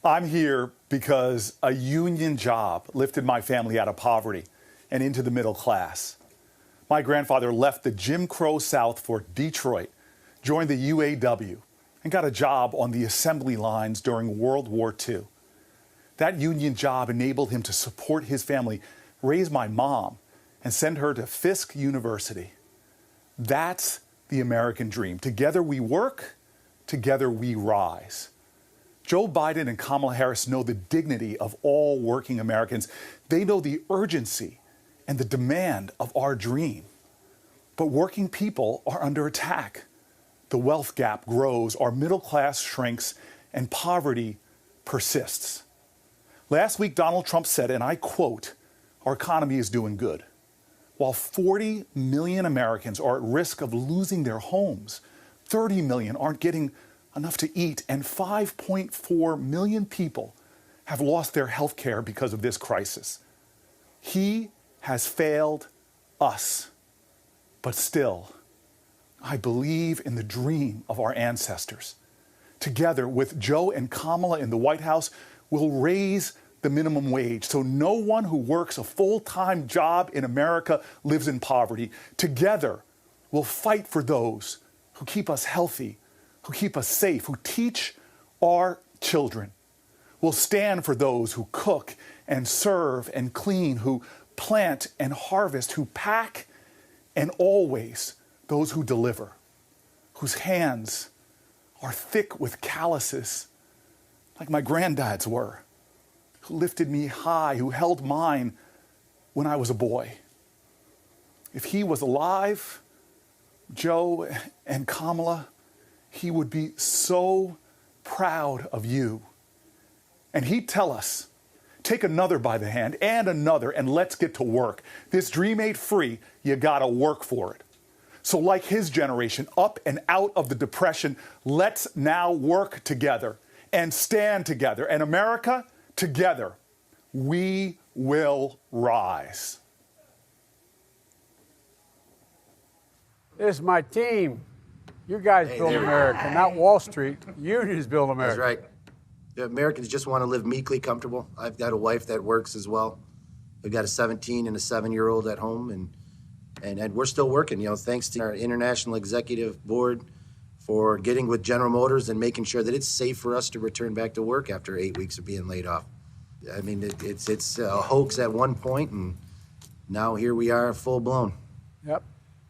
I'm here because a union job lifted my family out of poverty and into the middle class. My grandfather left the Jim Crow South for Detroit, joined the UAW, and got a job on the assembly lines during World War II. That union job enabled him to support his family, raise my mom, and send her to Fisk University. That's the American dream. Together we work, together we rise. Joe Biden and Kamala Harris know the dignity of all working Americans. They know the urgency and the demand of our dream. But working people are under attack. The wealth gap grows, our middle class shrinks, and poverty persists. Last week, Donald Trump said, and I quote, "Our economy is doing good." While 40 million Americans are at risk of losing their homes, 30 million aren't getting enough to eat, and 5.4 million people have lost their health care because of this crisis. He has failed us. But still, I believe in the dream of our ancestors. Together with Joe and Kamala in the White House, we'll raise the minimum wage so no one who works a full-time job in America lives in poverty. Together, we'll fight for those who keep us healthy, who keep us safe, who teach our children. We'll stand for those who cook and serve and clean, who plant and harvest, who pack, and always those who deliver, whose hands are thick with calluses, like my granddad's were, who lifted me high, who held mine when I was a boy. If he was alive, Joe and Kamala, he would be so proud of you. And he'd tell us, take another by the hand and another, and let's get to work. This dream ain't free. You gotta work for it. So like his generation, up and out of the Depression, let's now work together and stand together. And America, together, we will rise. This is my team. You guys build America, not Wall Street. Unions build America. That's right. The Americans just want to live meekly comfortable. I've got a wife that works as well. We've got a 17 and a 7-year-old at home, and we're still working, thanks to our international executive board for getting with General Motors and making sure that it's safe for us to return back to work after 8 weeks of being laid off. I mean, it's a hoax at one point, and now here we are full blown. Yep.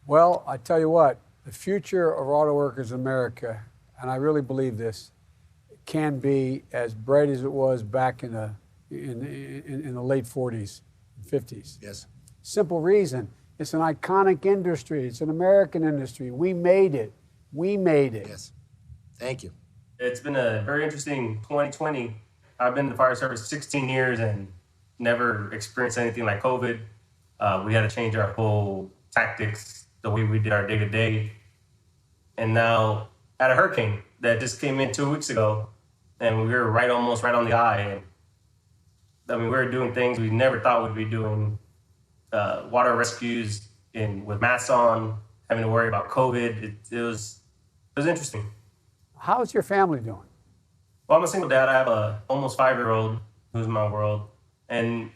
Well, I tell you what, the future of auto workers in America, and I really believe this, can be as bright as it was back in the late 40s, 50s. Yes. Simple reason. It's an iconic industry. It's an American industry. We made it. We made it. Yes. Thank you. It's been a very interesting 2020. I've been in the fire service 16 years and never experienced anything like COVID. We had to change our whole tactics, the way we did our day-to-day. And now at a hurricane that just came in 2 weeks ago, and we were almost right on the eye. And we were doing things we never thought we'd be doing. Water rescues with masks on, having to worry about COVID. It was interesting. How's your family doing? Well, I'm a single dad. I have a almost 5-year-old who's in my world. And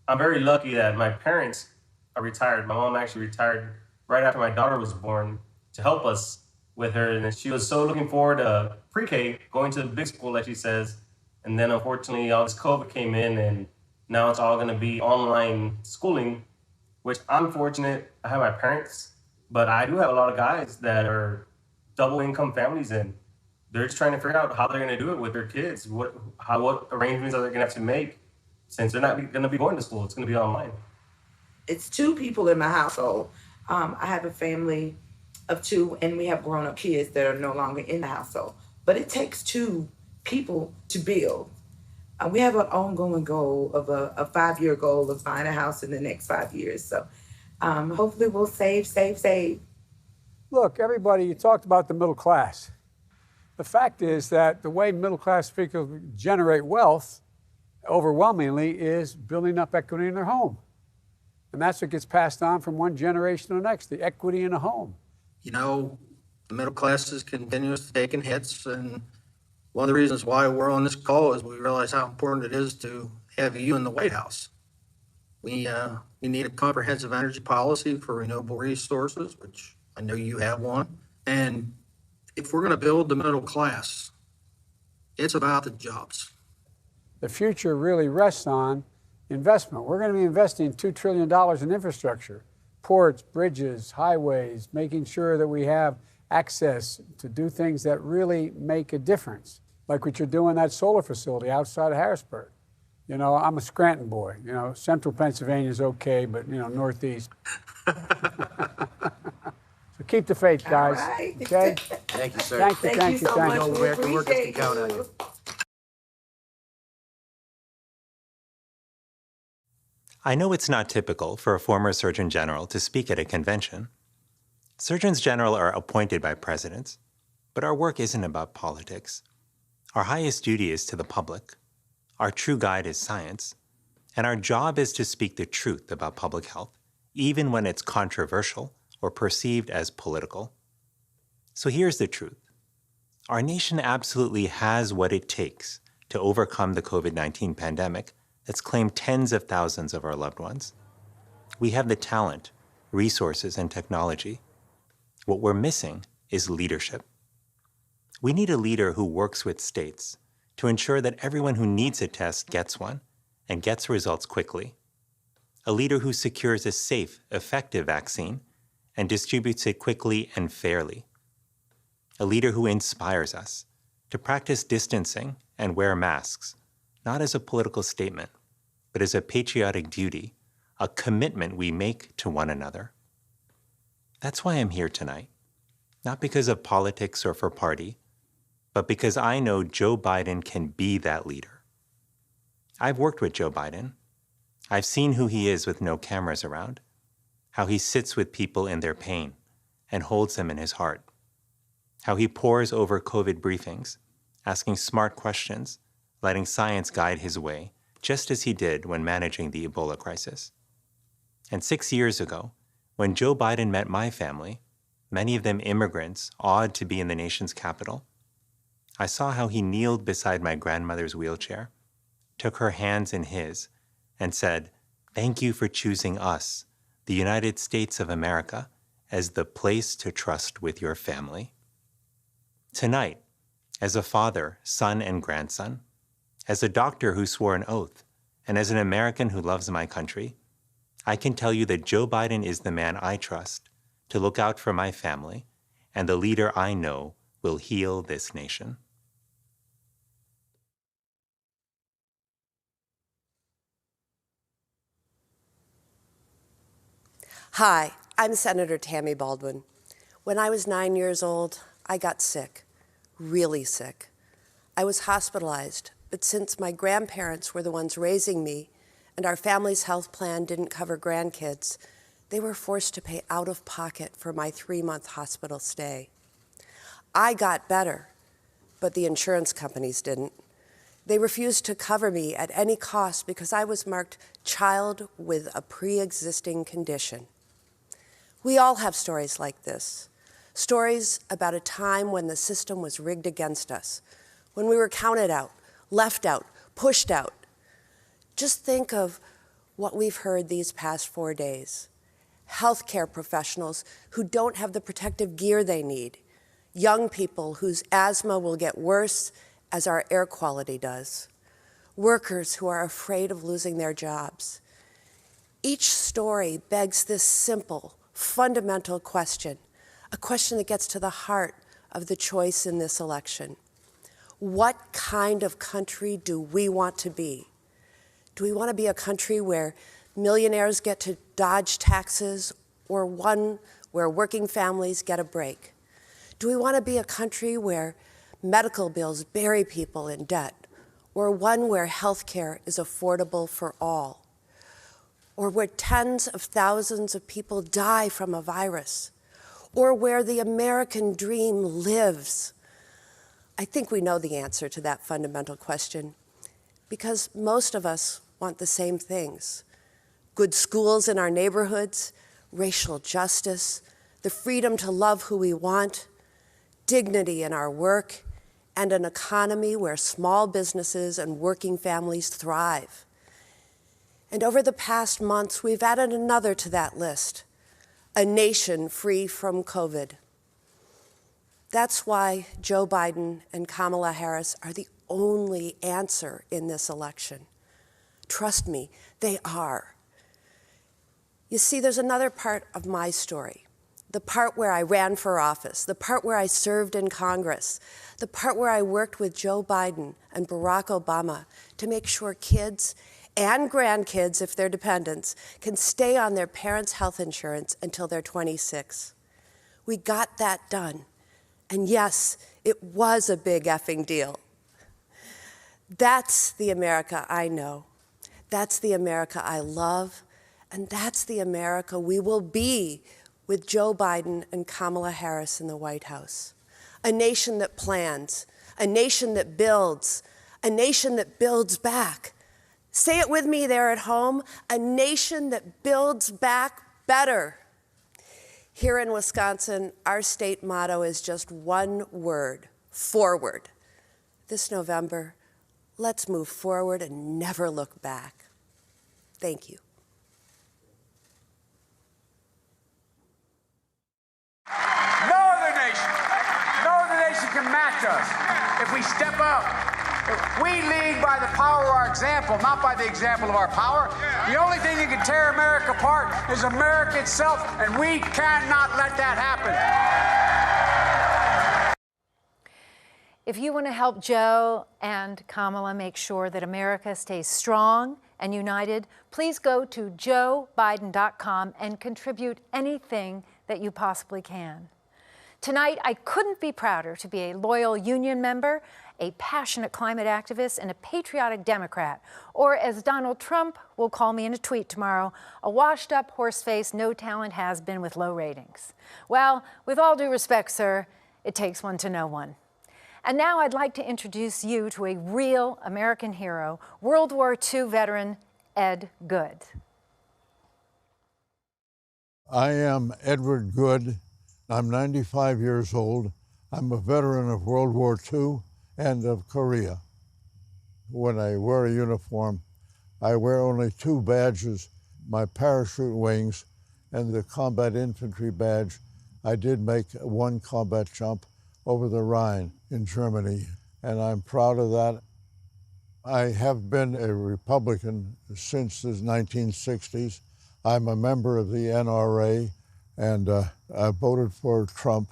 I'm very lucky that my parents are retired. My mom actually retired right after my daughter was born to help us with her. And she was so looking forward to pre-K, going to the big school, like she says. And then unfortunately, all this COVID came in, and now it's all going to be online schooling, which I'm fortunate. I have my parents, but I do have a lot of guys that are double income families, and they're just trying to figure out how they're going to do it with their kids. What arrangements are they going to have to make, since they're not going to be going to school? It's going to be online. It's 2 people in my household. I have a family of 2, and we have grown-up kids that are no longer in the household. But it takes 2 people to build. We have an ongoing goal of a 5-year goal of buying a house in the next 5 years. So hopefully we'll save. Look, everybody, you talked about the middle class. The fact is that the way middle class people generate wealth overwhelmingly is building up equity in their home. And that's what gets passed on from one generation to the next, the equity in a home. The middle class is continuously taking hits, and one of the reasons why we're on this call is we realize how important it is to have you in the White House. We need a comprehensive energy policy for renewable resources, which I know you have one. And if we're going to build the middle class, it's about the jobs. The future really rests on investment. We're going to be investing $2 trillion in infrastructure, ports, bridges, highways, making sure that we have access to do things that really make a difference, like what you're doing at that solar facility outside of Harrisburg. I'm a Scranton boy. Central Pennsylvania is okay, but, Northeast. So keep the faith, guys. Right. Okay? Thank you, sir. Thank you so much. American workers can count on you. I know it's not typical for a former Surgeon General to speak at a convention. Surgeons General are appointed by presidents, but our work isn't about politics. Our highest duty is to the public. Our true guide is science, and our job is to speak the truth about public health, even when it's controversial or perceived as political. So here's the truth. Our nation absolutely has what it takes to overcome the COVID-19 pandemic that's claimed tens of thousands of our loved ones. We have the talent, resources, and technology. What we're missing is leadership. We need a leader who works with states to ensure that everyone who needs a test gets one and gets results quickly. A leader who secures a safe, effective vaccine and distributes it quickly and fairly. A leader who inspires us to practice distancing and wear masks, not as a political statement, but as a patriotic duty, a commitment we make to one another. That's why I'm here tonight, not because of politics or for party, but because I know Joe Biden can be that leader. I've worked with Joe Biden. I've seen who he is with no cameras around, how he sits with people in their pain and holds them in his heart, how he pores over COVID briefings, asking smart questions, letting science guide his way, just as he did when managing the Ebola crisis. And 6 years ago, when Joe Biden met my family, many of them immigrants awed to be in the nation's capital, I saw how he kneeled beside my grandmother's wheelchair, took her hands in his, and said, "Thank you for choosing us, the United States of America, as the place to trust with your family." Tonight, as a father, son, and grandson, as a doctor who swore an oath, and as an American who loves my country, I can tell you that Joe Biden is the man I trust to look out for my family, and the leader I know will heal this nation. Hi, I'm Senator Tammy Baldwin. When I was 9 years old, I got sick, really sick. I was hospitalized, but since my grandparents were the ones raising me and our family's health plan didn't cover grandkids, they were forced to pay out of pocket for my 3-month hospital stay. I got better, but the insurance companies didn't. They refused to cover me at any cost because I was marked child with a pre-existing condition. We all have stories like this, stories about a time when the system was rigged against us, when we were counted out, left out, pushed out. Just think of what we've heard these past 4 days. Healthcare professionals who don't have the protective gear they need, young people whose asthma will get worse as our air quality does, workers who are afraid of losing their jobs. Each story begs this simple, fundamental question, a question that gets to the heart of the choice in this election. What kind of country do we want to be? Do we want to be a country where millionaires get to dodge taxes, or one where working families get a break? Do we want to be a country where medical bills bury people in debt, or one where health care is affordable for all? Or where tens of thousands of people die from a virus, or where the American dream lives? I think we know the answer to that fundamental question, because most of us want the same things: good schools in our neighborhoods, racial justice, the freedom to love who we want, dignity in our work, and an economy where small businesses and working families thrive. And over the past months, we've added another to that list: a nation free from COVID. That's why Joe Biden and Kamala Harris are the only answer in this election. Trust me, they are. You see, there's another part of my story, the part where I ran for office, the part where I served in Congress, the part where I worked with Joe Biden and Barack Obama to make sure kids and grandkids, if they're dependents, can stay on their parents' health insurance until they're 26. We got that done. And yes, it was a big effing deal. That's the America I know. That's the America I love. And that's the America we will be with Joe Biden and Kamala Harris in the White House. A nation that plans, a nation that builds, a nation that builds back. Say it with me there at home: a nation that builds back better. Here in Wisconsin, our state motto is just one word: forward. This November, let's move forward and never look back. Thank you. No other nation can match us if we step up. We lead by the power of our example, not by the example of our power. The only thing that can tear America apart is America itself, and we cannot let that happen. If you want to help Joe and Kamala make sure that America stays strong and united, please go to joebiden.com and contribute anything that you possibly can. Tonight, I couldn't be prouder to be a loyal union member, a passionate climate activist, and a patriotic Democrat, or as Donald Trump will call me in a tweet tomorrow, a washed-up, horse-faced, no-talent has-been with low ratings. Well, with all due respect, sir, it takes one to know one. And now I'd like to introduce you to a real American hero, World War II veteran Ed Good. I am Edward Good. I'm 95 years old. I'm a veteran of World War II and of Korea. When I wear a uniform, I wear only 2 badges, my parachute wings and the combat infantry badge. I did make 1 combat jump over the Rhine in Germany, and I'm proud of that. I have been a Republican since the 1960s. I'm a member of the NRA, and I voted for Trump.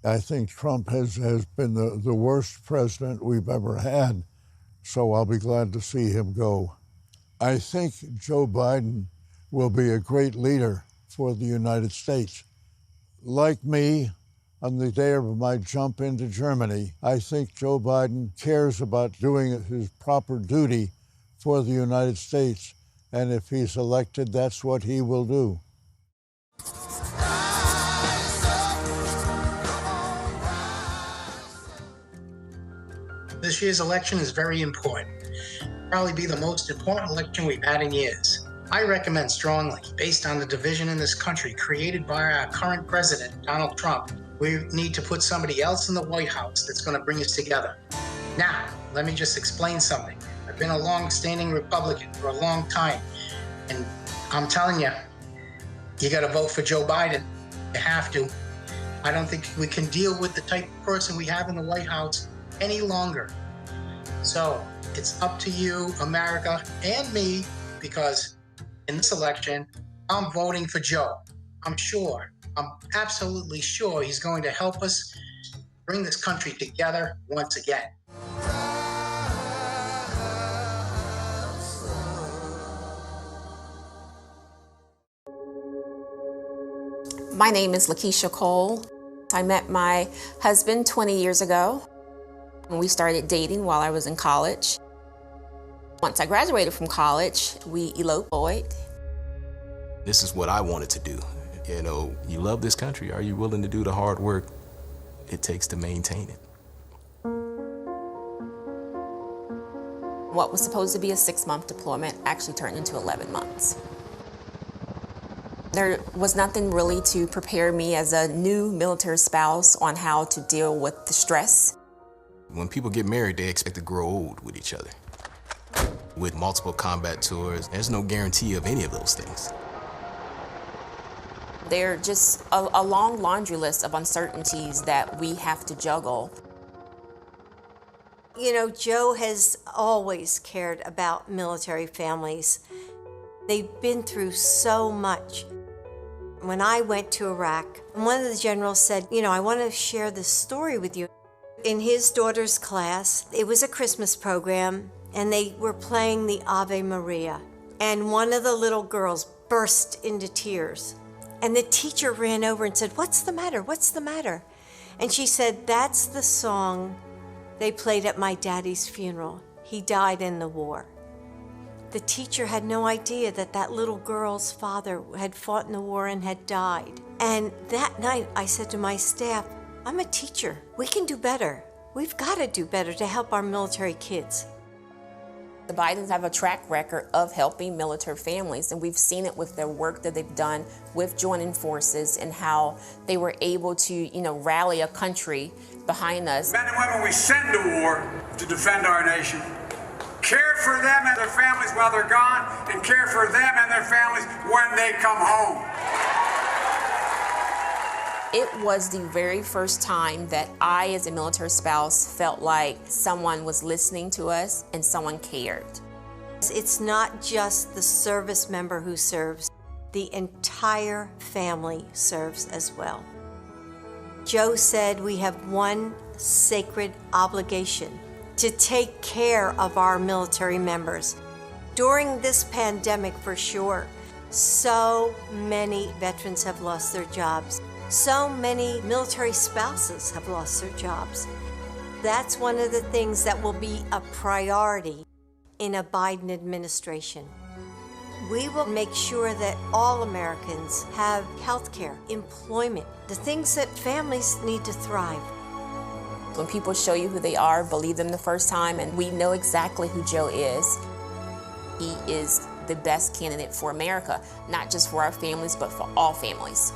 I think Trump has been the worst president we've ever had, so I'll be glad to see him go. I think Joe Biden will be a great leader for the United States. Like me, on the day of my jump into Germany, I think Joe Biden cares about doing his proper duty for the United States, and if he's elected, that's what he will do. This year's election is very important. Probably be the most important election we've had in years. I recommend strongly, based on the division in this country created by our current president, Donald Trump, we need to put somebody else in the White House that's going to bring us together. Now, let me just explain something. I've been a long-standing Republican for a long time, and I'm telling you, you got to vote for Joe Biden. You have to. I don't think we can deal with the type of person we have in the White House any longer. So it's up to you, America, and me, because in this election, I'm voting for Joe. I'm absolutely sure he's going to help us bring this country together once again. My name is Lakeisha Cole. I met my husband 20 years ago. We started dating while I was in college. Once I graduated from college, we eloped. This is what I wanted to do. You know, you love this country. Are you willing to do the hard work it takes to maintain it? What was supposed to be a 6-month deployment actually turned into 11 months. There was nothing really to prepare me as a new military spouse on how to deal with the stress. When people get married, they expect to grow old with each other. With multiple combat tours, there's no guarantee of any of those things. They're just a long laundry list of uncertainties that we have to juggle. You know, Joe has always cared about military families. They've been through so much. When I went to Iraq, one of the generals said, you know, I want to share this story with you. In his daughter's class, it was a Christmas program, and they were playing the Ave Maria. And one of the little girls burst into tears. And the teacher ran over and said, "What's the matter? What's the matter?" And she said, "That's the song they played at my daddy's funeral. He died in the war." The teacher had no idea that that little girl's father had fought in the war and had died. And that night I said to my staff, I'm a teacher. We can do better. We've got to do better to help our military kids. The Bidens have a track record of helping military families, and we've seen it with their work that they've done with joining forces and how they were able to, rally a country behind us. Men and women we send to war to defend our nation, care for them and their families while they're gone, and care for them and their families when they come home. It was the very first time that I, as a military spouse, felt like someone was listening to us and someone cared. It's not just the service member who serves, the entire family serves as well. Joe said we have one sacred obligation to take care of our military members. During this pandemic, for sure, so many veterans have lost their jobs. So many military spouses have lost their jobs. That's one of the things that will be a priority in a Biden administration. We will make sure that all Americans have health care, employment, the things that families need to thrive. When people show you who they are, believe them the first time, and we know exactly who Joe is. He is the best candidate for America, not just for our families, but for all families.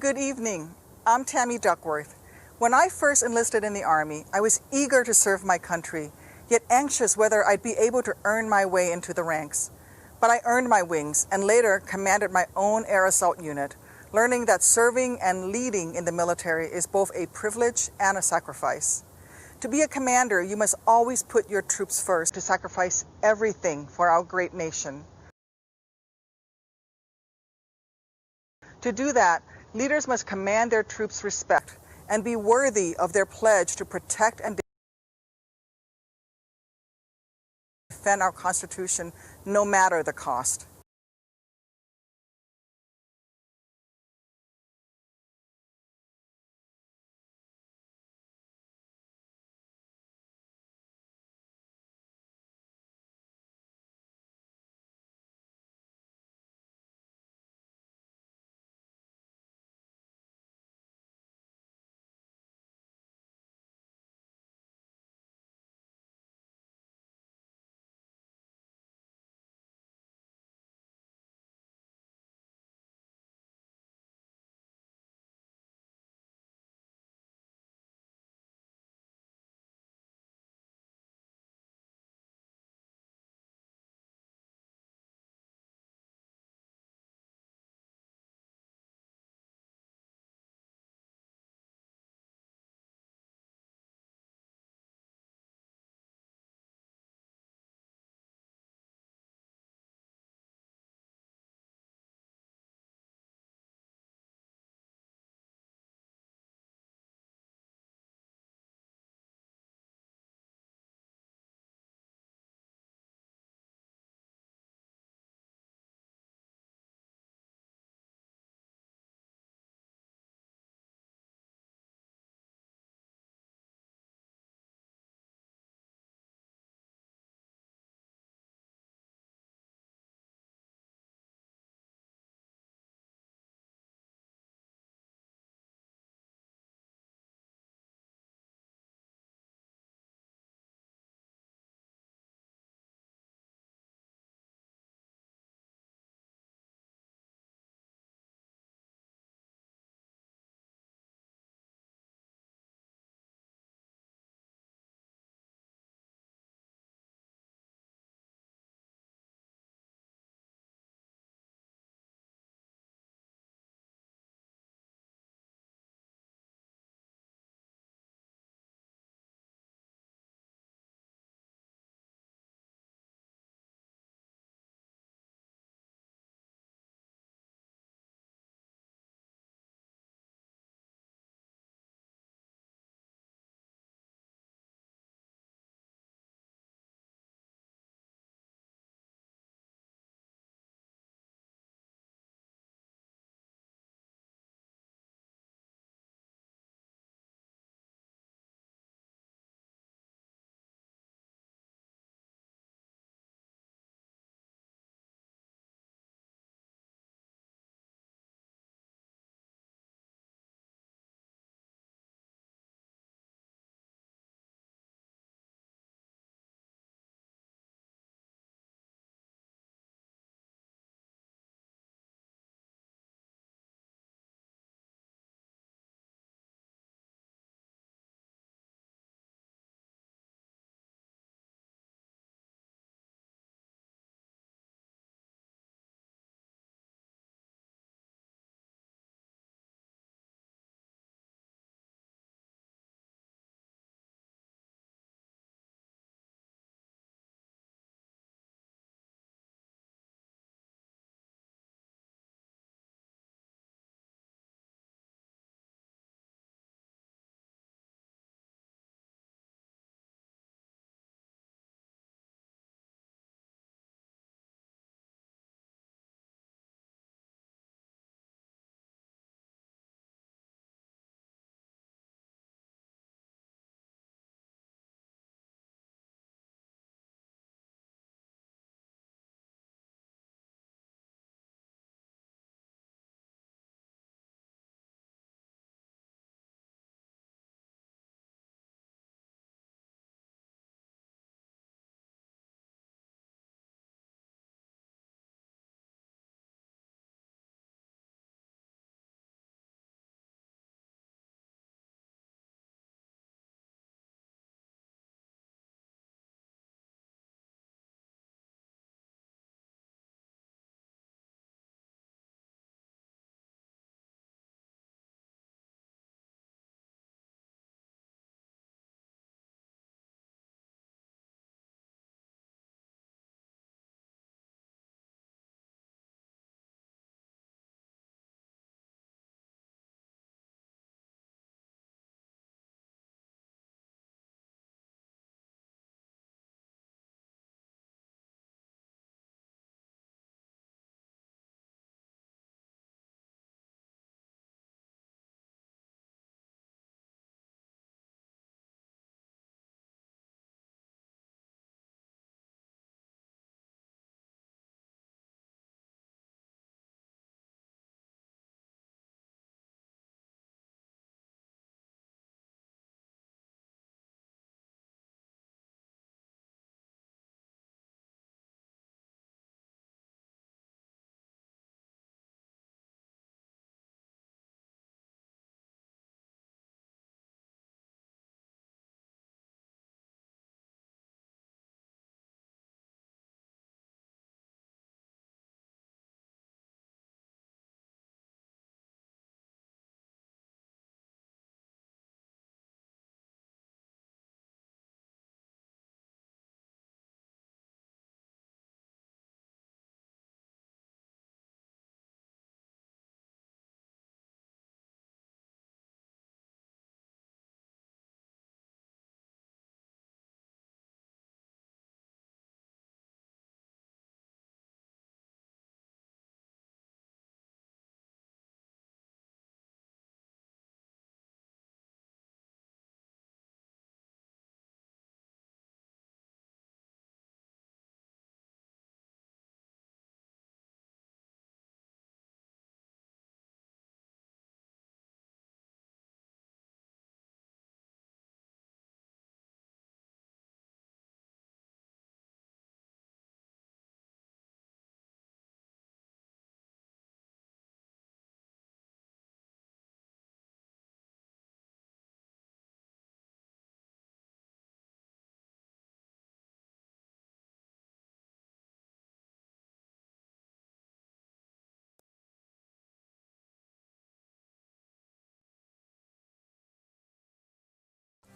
Good evening. I'm Tammy Duckworth. When I first enlisted in the Army, I was eager to serve my country, yet anxious whether I'd be able to earn my way into the ranks. But I earned my wings and later commanded my own air assault unit, learning that serving and leading in the military is both a privilege and a sacrifice. To be a commander, you must always put your troops first, to sacrifice everything for our great nation. To do that, leaders must command their troops respect and be worthy of their pledge to protect and defend our Constitution no matter the cost.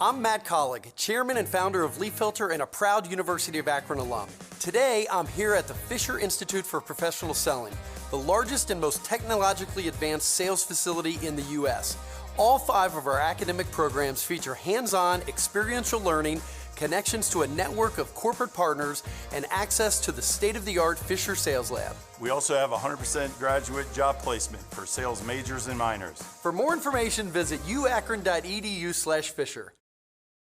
I'm Matt Collig, chairman and founder of Leaf Filter and a proud University of Akron alum. Today, I'm here at the Fisher Institute for Professional Selling, the largest and most technologically advanced sales facility in the U.S. All 5 of our academic programs feature hands-on, experiential learning, connections to a network of corporate partners, and access to the state-of-the-art Fisher Sales Lab. We also have 100% graduate job placement for sales majors and minors. For more information, visit uakron.edu/Fisher.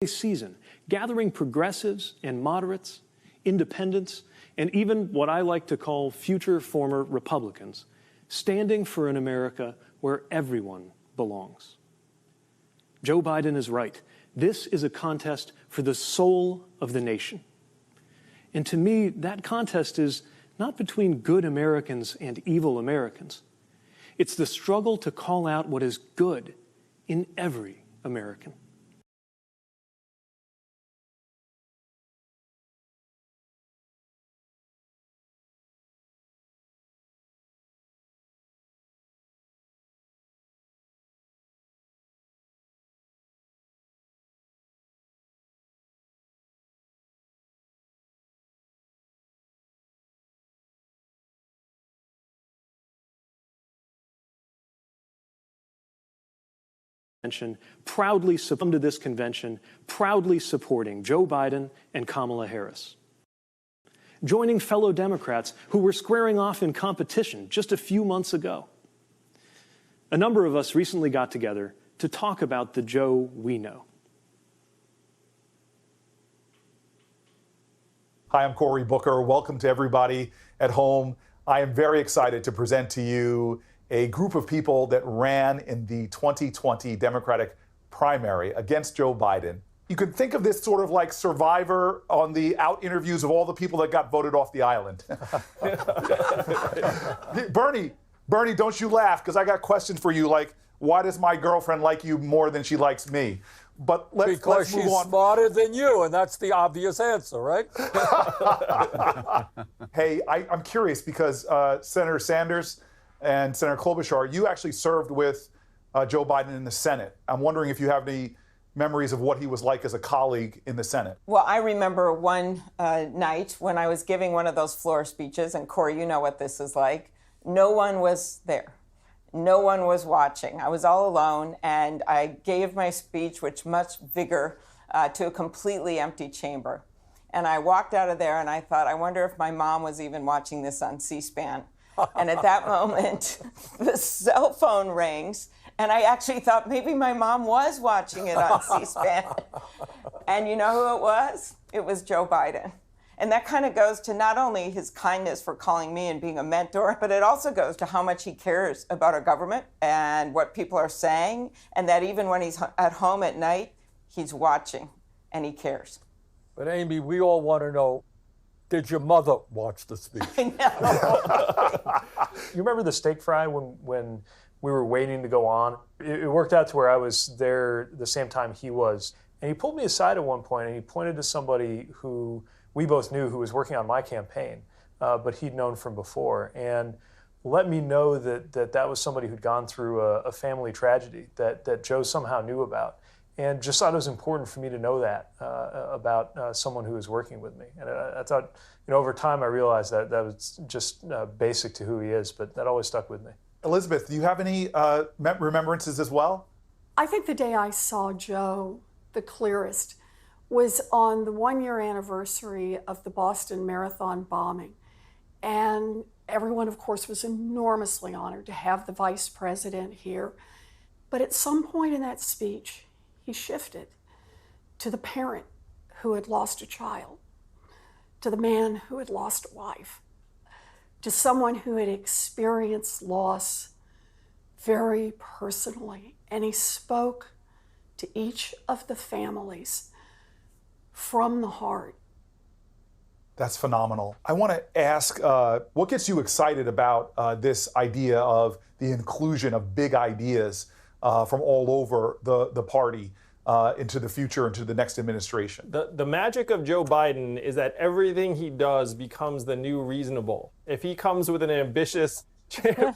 Season, gathering progressives and moderates, independents, and even what I like to call future former Republicans, standing for an America where everyone belongs. Joe Biden is right. This is a contest for the soul of the nation. And to me, that contest is not between good Americans and evil Americans. It's the struggle to call out what is good in every American. Proudly succumb to this convention, proudly supporting Joe Biden and Kamala Harris. Joining fellow Democrats who were squaring off in competition just a few months ago. A number of us recently got together to talk about the Joe we know. Hi, I'm Cory Booker. Welcome to everybody at home. I am very excited to present to you a group of people that ran in the 2020 Democratic primary against Joe Biden. You could think of this sort of like Survivor on the out interviews of all the people that got voted off the island. Bernie, don't you laugh, because I got questions for you, like, why does my girlfriend like you more than she likes me? But let's move on. Because she's smarter than you, and that's the obvious answer, right? Hey, I'm curious because Senator Sanders and Senator Klobuchar, you actually served with Joe Biden in the Senate. I'm wondering if you have any memories of what he was like as a colleague in the Senate. Well, I remember one night when I was giving one of those floor speeches, and Cory, you know what this is like. No one was there. No one was watching. I was all alone, and I gave my speech with much vigor to a completely empty chamber. And I walked out of there, and I thought, I wonder if my mom was even watching this on C-SPAN. And at that moment, the cell phone rings, and I actually thought maybe my mom was watching it on C-SPAN. And you know who it was? It was Joe Biden. And that kind of goes to not only his kindness for calling me and being a mentor, but it also goes to how much he cares about our government and what people are saying, and that even when he's at home at night, he's watching and he cares. But Amy, we all want to know, did your mother watch the speech? I know. You remember the steak fry when we were waiting to go on? It worked out to where I was there the same time he was. And he pulled me aside at one point and he pointed to somebody who we both knew who was working on my campaign, but he'd known from before. And let me know that was somebody who'd gone through a family tragedy that Joe somehow knew about. And just thought it was important for me to know that about someone who was working with me. And I thought, over time I realized that was just basic to who he is, but that always stuck with me. Elizabeth, do you have any remembrances as well? I think the day I saw Joe the clearest was on the 1-year anniversary of the Boston Marathon bombing. And everyone, of course, was enormously honored to have the vice president here. But at some point in that speech, he shifted to the parent who had lost a child, to the man who had lost a wife, to someone who had experienced loss very personally. And he spoke to each of the families from the heart. That's phenomenal. I want to ask, what gets you excited about this idea of the inclusion of big ideas from all over the party into the future, into the next administration? The magic of Joe Biden is that everything he does becomes the new reasonable. If he comes with an ambitious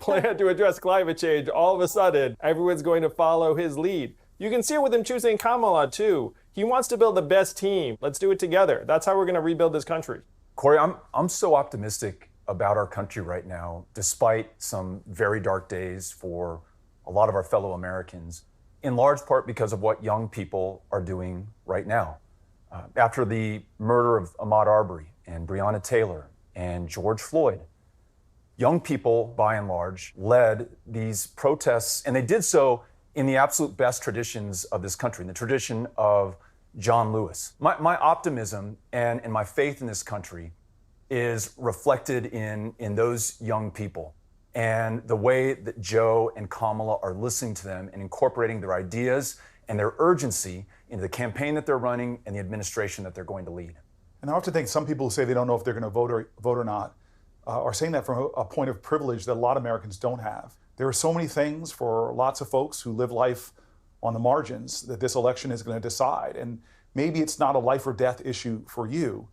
plan to address climate change, all of a sudden, everyone's going to follow his lead. You can see it with him choosing Kamala, too. He wants to build the best team. Let's do it together. That's how we're going to rebuild this country. Corey, I'm so optimistic about our country right now, despite some very dark days for a lot of our fellow Americans, in large part because of what young people are doing right now. After the murder of Ahmaud Arbery and Breonna Taylor and George Floyd, young people, by and large, led these protests, and they did so in the absolute best traditions of this country, in the tradition of John Lewis. My optimism and my faith in this country is reflected in those young people and the way that Joe and Kamala are listening to them and incorporating their ideas and their urgency into the campaign that they're running and the administration that they're going to lead. And I often think some people who say they don't know if they're going to vote or not are saying that from a point of privilege that a lot of Americans don't have. There are so many things for lots of folks who live life on the margins that this election is going to decide. And maybe it's not a life or death issue for you,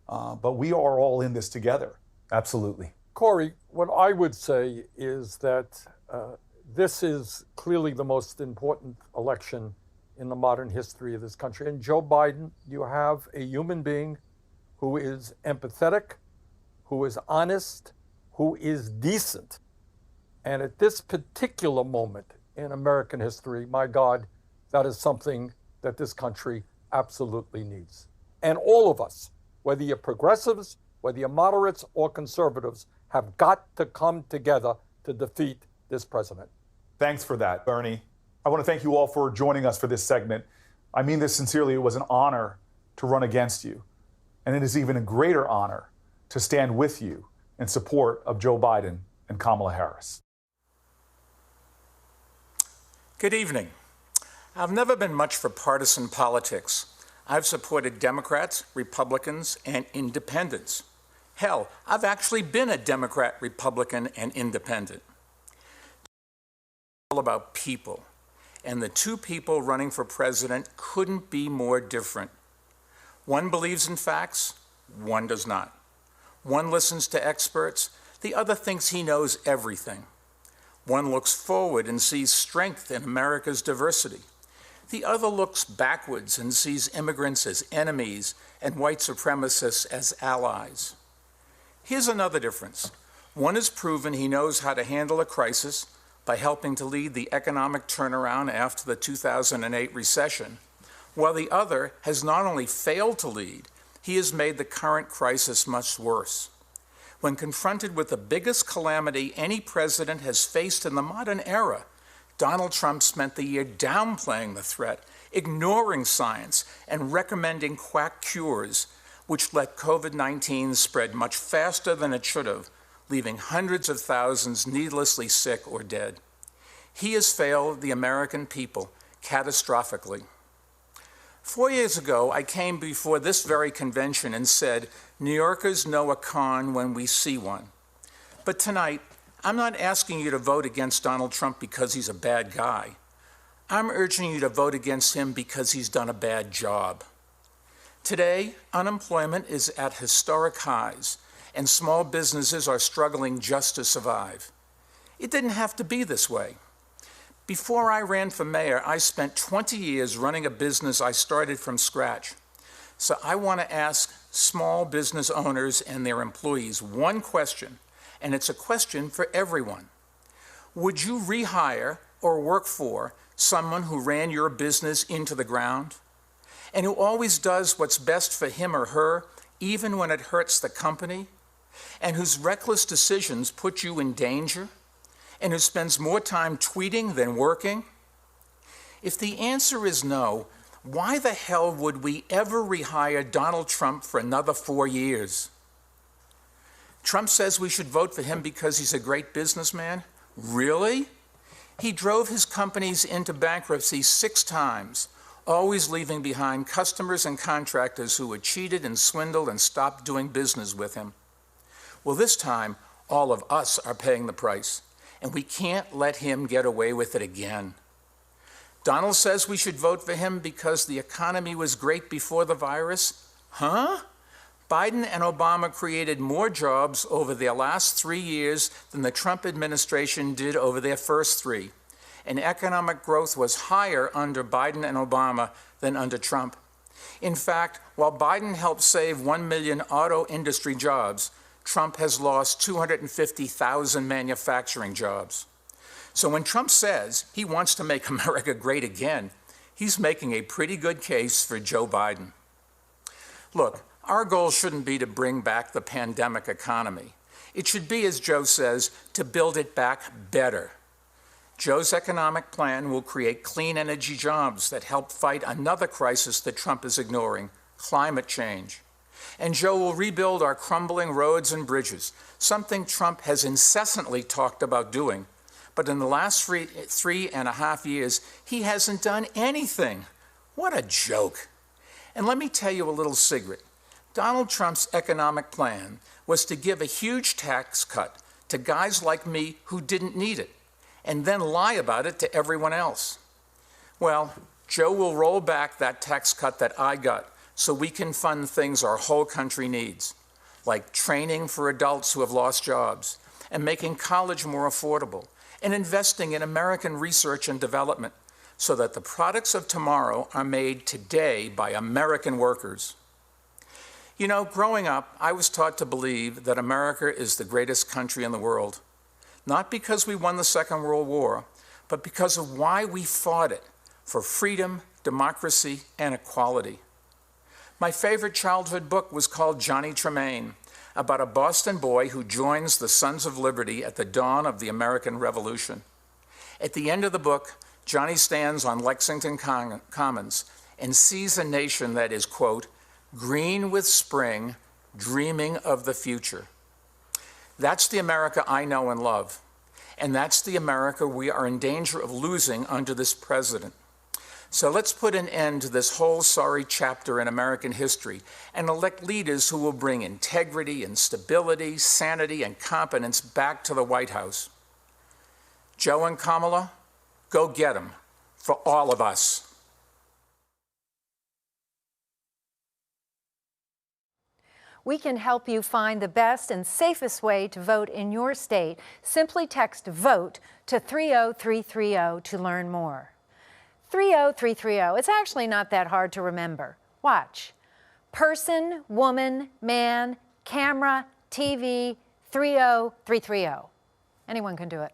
but we are all in this together. Absolutely. Corey, what I would say is that this is clearly the most important election in the modern history of this country. And Joe Biden, you have a human being who is empathetic, who is honest, who is decent. And at this particular moment in American history, my God, that is something that this country absolutely needs. And all of us, whether you're progressives, whether you're moderates or conservatives, have got to come together to defeat this president. Thanks for that, Bernie. I want to thank you all for joining us for this segment. I mean this sincerely. It was an honor to run against you. And it is even a greater honor to stand with you in support of Joe Biden and Kamala Harris. Good evening. I've never been much for partisan politics. I've supported Democrats, Republicans, and independents. Hell, I've actually been a Democrat, Republican, and independent. It's all about people. And the two people running for president couldn't be more different. One believes in facts, one does not. One listens to experts, the other thinks he knows everything. One looks forward and sees strength in America's diversity. The other looks backwards and sees immigrants as enemies and white supremacists as allies. Here's another difference. One has proven he knows how to handle a crisis by helping to lead the economic turnaround after the 2008 recession, while the other has not only failed to lead, he has made the current crisis much worse. When confronted with the biggest calamity any president has faced in the modern era, Donald Trump spent the year downplaying the threat, ignoring science, and recommending quack cures, which let COVID-19 spread much faster than it should have, leaving hundreds of thousands needlessly sick or dead. He has failed the American people catastrophically. 4 years ago, I came before this very convention and said, New Yorkers know a con when we see one. But tonight, I'm not asking you to vote against Donald Trump because he's a bad guy. I'm urging you to vote against him because he's done a bad job. Today, unemployment is at historic highs, and small businesses are struggling just to survive. It didn't have to be this way. Before I ran for mayor, I spent 20 years running a business I started from scratch. So I want to ask small business owners and their employees one question, and it's a question for everyone. Would you rehire or work for someone who ran your business into the ground and who always does what's best for him or her, even when it hurts the company, and whose reckless decisions put you in danger, and who spends more time tweeting than working? If the answer is no, why the hell would we ever rehire Donald Trump for another 4 years? Trump says we should vote for him because he's a great businessman? Really? He drove his companies into bankruptcy 6 times, always leaving behind customers and contractors who had cheated and swindled and stopped doing business with him. Well, this time, all of us are paying the price, and we can't let him get away with it again. Donald says we should vote for him because the economy was great before the virus? Huh? Biden and Obama created more jobs over their last 3 years than the Trump administration did over their first 3. And economic growth was higher under Biden and Obama than under Trump. In fact, while Biden helped save 1 million auto industry jobs, Trump has lost 250,000 manufacturing jobs. So when Trump says he wants to make America great again, he's making a pretty good case for Joe Biden. Look, our goal shouldn't be to bring back the pandemic economy. It should be, as Joe says, to build it back better. Joe's economic plan will create clean energy jobs that help fight another crisis that Trump is ignoring, climate change. And Joe will rebuild our crumbling roads and bridges, something Trump has incessantly talked about doing. But in the last 3.5 years, he hasn't done anything. What a joke. And let me tell you a little secret. Donald Trump's economic plan was to give a huge tax cut to guys like me who didn't need it, and then lie about it to everyone else. Well, Joe will roll back that tax cut that I got so we can fund things our whole country needs, like training for adults who have lost jobs, and making college more affordable, and investing in American research and development so that the products of tomorrow are made today by American workers. You know, growing up, I was taught to believe that America is the greatest country in the world, not because we won the Second World War, but because of why we fought it for freedom, democracy, and equality. My favorite childhood book was called Johnny Tremaine, about a Boston boy who joins the Sons of Liberty at the dawn of the American Revolution. At the end of the book, Johnny stands on Lexington Commons and sees a nation that is, quote, green with spring, dreaming of the future. That's the America I know and love. And that's the America we are in danger of losing under this president. So let's put an end to this whole sorry chapter in American history and elect leaders who will bring integrity and stability, sanity, and competence back to the White House. Joe and Kamala, go get them for all of us. We can help you find the best and safest way to vote in your state. Simply text VOTE to 30330 to learn more. 30330. It's actually not that hard to remember. Watch. Person, woman, man, camera, TV, 30330. Anyone can do it.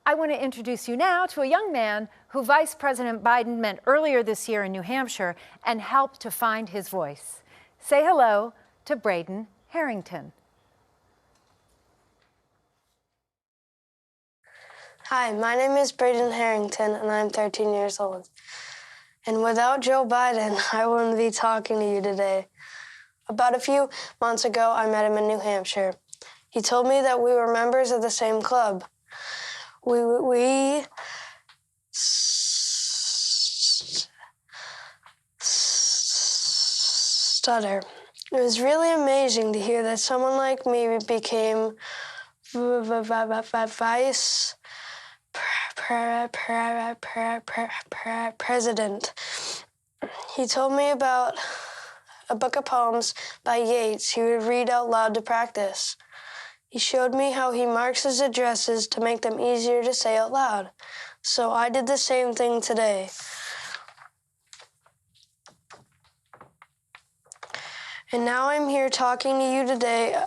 I want to introduce you now to a young man who Vice President Biden met earlier this year in New Hampshire and helped to find his voice. Say hello to Braden Harrington. Hi, my name is Braden Harrington, and I'm 13 years old. And without Joe Biden, I wouldn't be talking to you today. About a few months ago, I met him in New Hampshire. He told me that we were members of the same club. We stutter. It was really amazing to hear that someone like me became vice president. He told me about a book of poems by Yeats he would read out loud to practice. He showed me how he marks his addresses to make them easier to say out loud. So I did the same thing today. And now I'm here talking to you today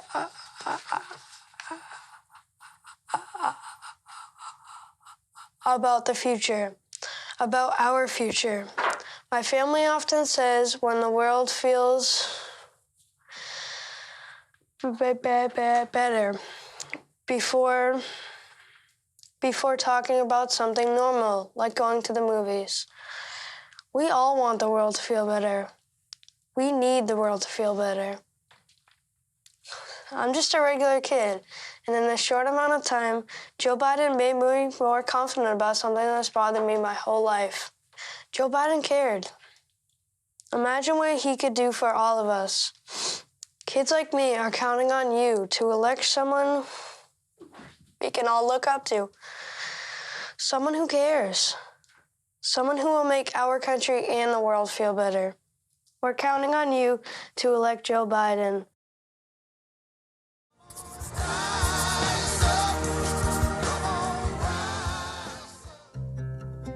about the future, about our future. My family often says when the world feels better before talking about something normal, like going to the movies. We all want the world to feel better. We need the world to feel better. I'm just a regular kid, and in a short amount of time, Joe Biden made me more confident about something that's bothered me my whole life. Joe Biden cared. Imagine what he could do for all of us. Kids like me are counting on you to elect someone we can all look up to. Someone who cares. Someone who will make our country and the world feel better. We're counting on you to elect Joe Biden.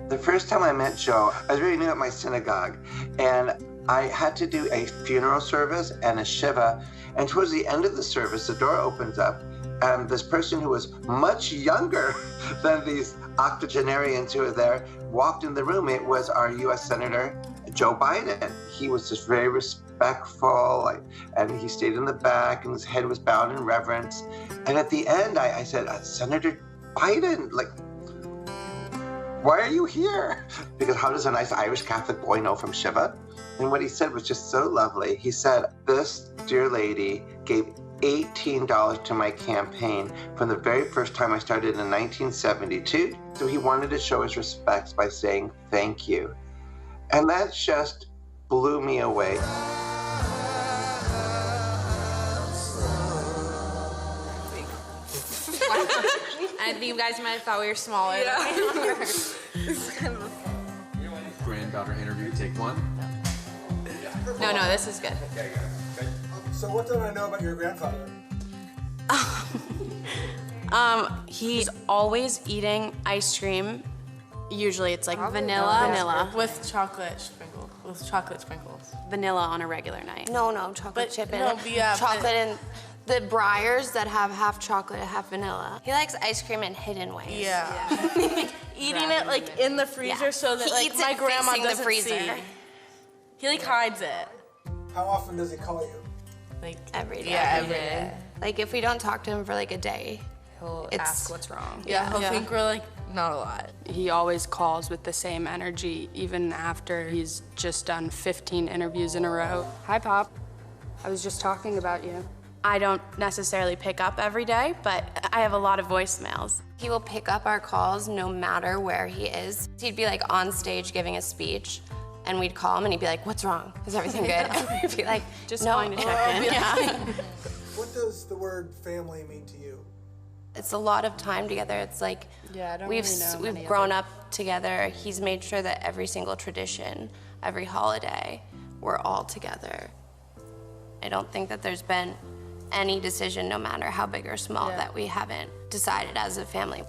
The first time I met Joe, I was really new at my synagogue, and I had to do a funeral service and a shiva, and towards the end of the service, the door opens up, and this person who was much younger than these octogenarians who were there walked in the room. It was our U.S. Senator Joe Biden. He was just very respectful, and he stayed in the back, and his head was bowed in reverence. And at the end, I said, Senator Biden, like, why are you here? Because how does a nice Irish Catholic boy know from Shiva? And what he said was just so lovely. He said, this dear lady gave $18 to my campaign from the very first time I started in 1972. So he wanted to show his respects by saying thank you. And that just blew me away. I think you guys might have thought we were smaller. Yeah. Granddaughter interview, take one. No, this is good. Okay. So what don't I know about your grandfather? He's always eating ice cream. Usually it's like vanilla with chocolate sprinkles. Vanilla on a regular night. No, chocolate chip in no, it. yeah, Chocolate and the Breyers that have half chocolate, half vanilla. He likes ice cream in hidden ways. Yeah. Eating it like in the freezer so that He like eats my it grandma facing the doesn't freezer. see. He like hides it. How often does he call you? Like every day. Yeah, every day. Like if we don't talk to him for like a day, He'll ask what's wrong. Yeah, he'll think we're like not a lot. He always calls with the same energy, even after he's just done 15 interviews in a row. Hi, Pop. I was just talking about you. I don't necessarily pick up every day, but I have a lot of voicemails. He will pick up our calls no matter where he is. He'd be like on stage giving a speech, and we'd call him and he'd be like, what's wrong? Is everything good? And we'd be like, Just no. calling to check in. Yeah. What does the word family mean to you? It's a lot of time together. It's like Yeah, I don't we've really know many of grown it. up together. He's made sure that every single tradition, every holiday, we're all together. I don't think that there's been any decision, no matter how big or small, that we haven't decided as a family.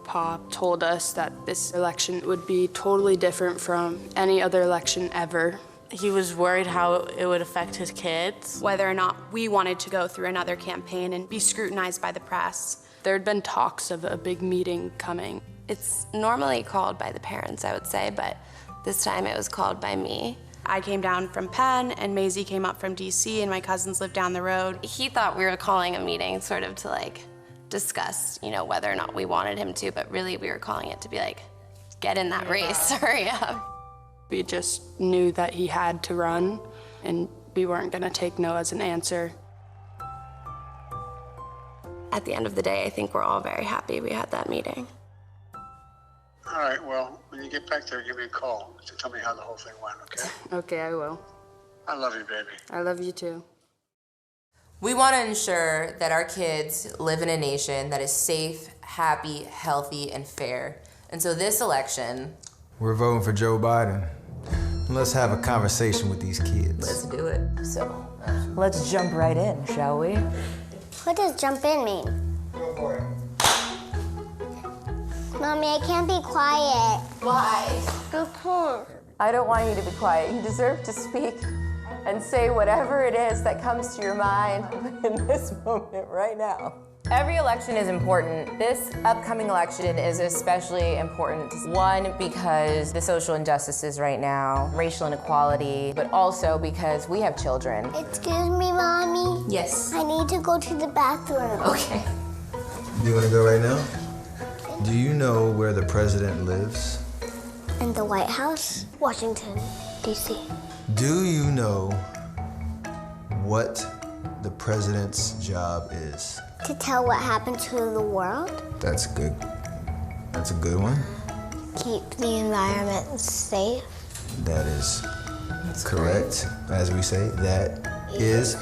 Pop told us that this election would be totally different from any other election ever. He was worried how it would affect his kids. Whether or not we wanted to go through another campaign and be scrutinized by the press. There had been talks of a big meeting coming. It's normally called by the parents, I would say, but this time it was called by me. I came down from Penn, and Maisie came up from DC, and my cousins lived down the road. He thought we were calling a meeting sort of to like discuss, whether or not we wanted him to, but really we were calling it to be like, get in that race, hurry up. We just knew that he had to run, and we weren't gonna take no as an answer. At the end of the day, I think we're all very happy we had that meeting. All right, well, when you get back there, give me a call to tell me how the whole thing went, okay? Okay, I will. I love you, baby. I love you too. We want to ensure that our kids live in a nation that is safe, happy, healthy, and fair. And so this election, we're voting for Joe Biden. Let's have a conversation with these kids. Let's do it. So, let's jump right in, shall we? What does jump in mean? Go for it. Mommy, I can't be quiet. Why? I don't want you to be quiet. You deserve to speak and say whatever it is that comes to your mind in this moment right now. Every election is important. This upcoming election is especially important. One, because the social injustices right now, racial inequality, but also because we have children. Excuse me, Mommy? Yes. I need to go to the bathroom. Okay. You want to go right now? Do you know where the president lives? In the White House, Washington, D.C. Do you know what the president's job is? To tell what happened to the world? That's good. That's a good one. Keep the environment safe? That is correct. As we say, that is.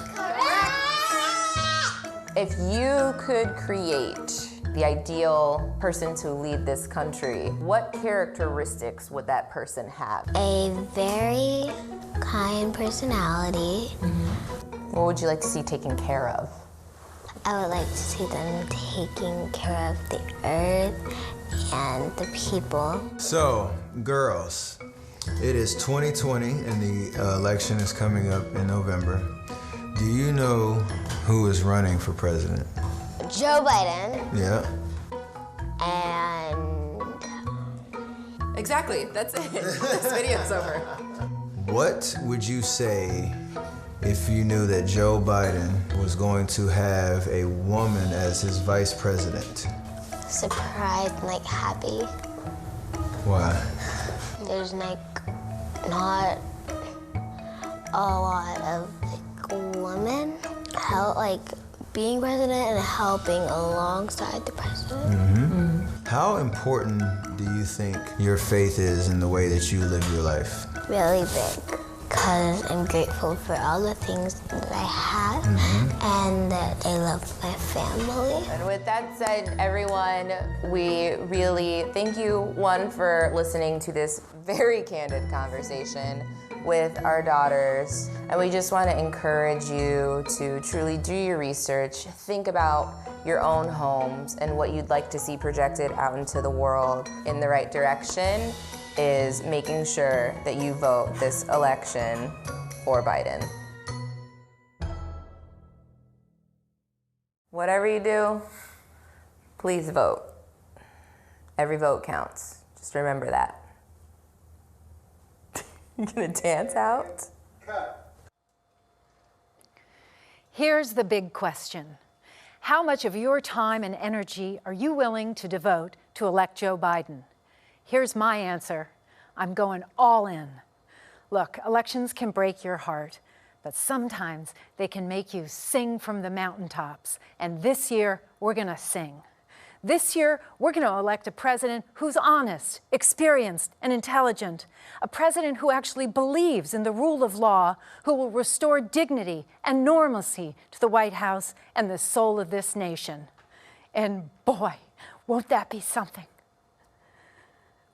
If you could create the ideal person to lead this country, what characteristics would that person have? A very kind personality. What would you like to see taken care of? I would like to see them taking care of the earth and the people. So, girls, It is 2020 and the election is coming up in November. Do you know who is running for president? Joe Biden. Yeah. And... Exactly, that's it. This video's over. What would you say if you knew that Joe Biden was going to have a woman as his vice president? Surprised, like happy. Why? There's like not a lot of like women being president and helping alongside the president. Mm-hmm. How important do you think your faith is in the way that you live your life? Really big, because I'm grateful for all the things that I have and that I love my family. And with that said, everyone, we really thank you, one, for listening to this very candid conversation with our daughters. And we just want to encourage you to truly do your research, think about your own homes and what you'd like to see projected out into the world in the right direction is making sure that you vote this election for Biden. Whatever you do, please vote. Every vote counts. Just remember that. You gonna dance out? Here's the big question. How much of your time and energy are you willing to devote to elect Joe Biden? Here's my answer. I'm going all in. Look, elections can break your heart, but sometimes they can make you sing from the mountaintops. And this year, we're gonna sing. This year, we're gonna elect a president who's honest, experienced, and intelligent. A president who actually believes in the rule of law, who will restore dignity and normalcy to the White House and the soul of this nation. And boy, won't that be something.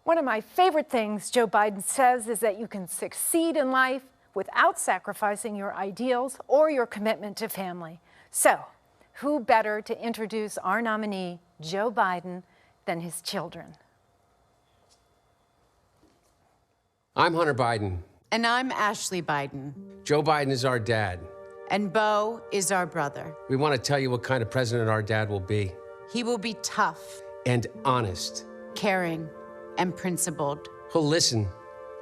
One of my favorite things Joe Biden says is that you can succeed in life without sacrificing your ideals or your commitment to family. So, who better to introduce our nominee, Joe Biden, than his children? I'm Hunter Biden. And I'm Ashley Biden. Joe Biden is our dad. And Beau is our brother. We want to tell you what kind of president our dad will be. He will be tough. And honest. Caring and principled. He'll listen.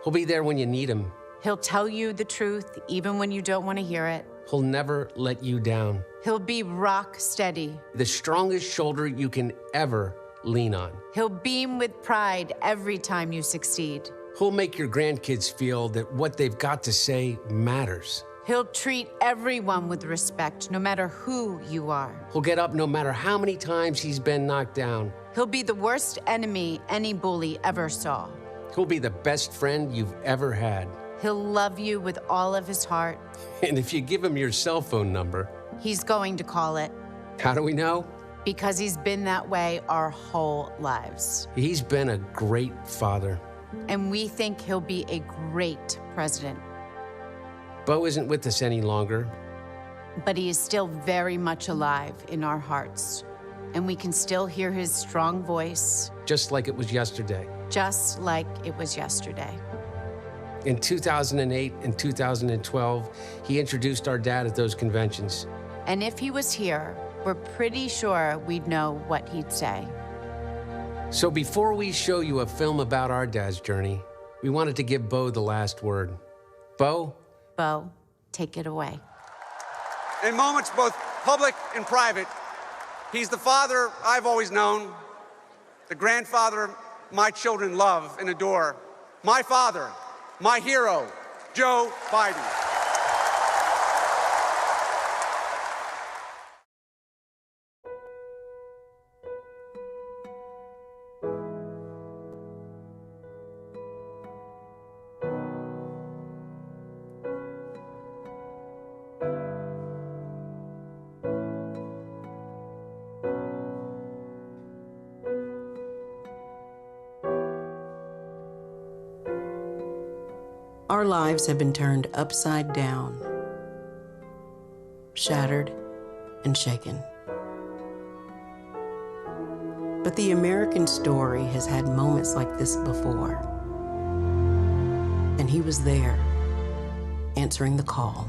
He'll be there when you need him. He'll tell you the truth even when you don't want to hear it. He'll never let you down. He'll be rock steady. The strongest shoulder you can ever lean on. He'll beam with pride every time you succeed. He'll make your grandkids feel that what they've got to say matters. He'll treat everyone with respect, no matter who you are. He'll get up no matter how many times he's been knocked down. He'll be the worst enemy any bully ever saw. He'll be the best friend you've ever had. He'll love you with all of his heart. And if you give him your cell phone number, he's going to call it. How do we know? Because he's been that way our whole lives. He's been a great father. And we think he'll be a great president. Beau isn't with us any longer. But he is still very much alive in our hearts. And we can still hear his strong voice. Just like it was yesterday. Just like it was yesterday. In 2008 and 2012, he introduced our dad at those conventions. And if he was here, we're pretty sure we'd know what he'd say. So before we show you a film about our dad's journey, we wanted to give Beau the last word. Beau? Beau, take it away. In moments both public and private, he's the father I've always known, the grandfather my children love and adore, my father, my hero, Joe Biden. Our lives have been turned upside down, shattered and shaken. But the American story has had moments like this before. and he was there, answering the call.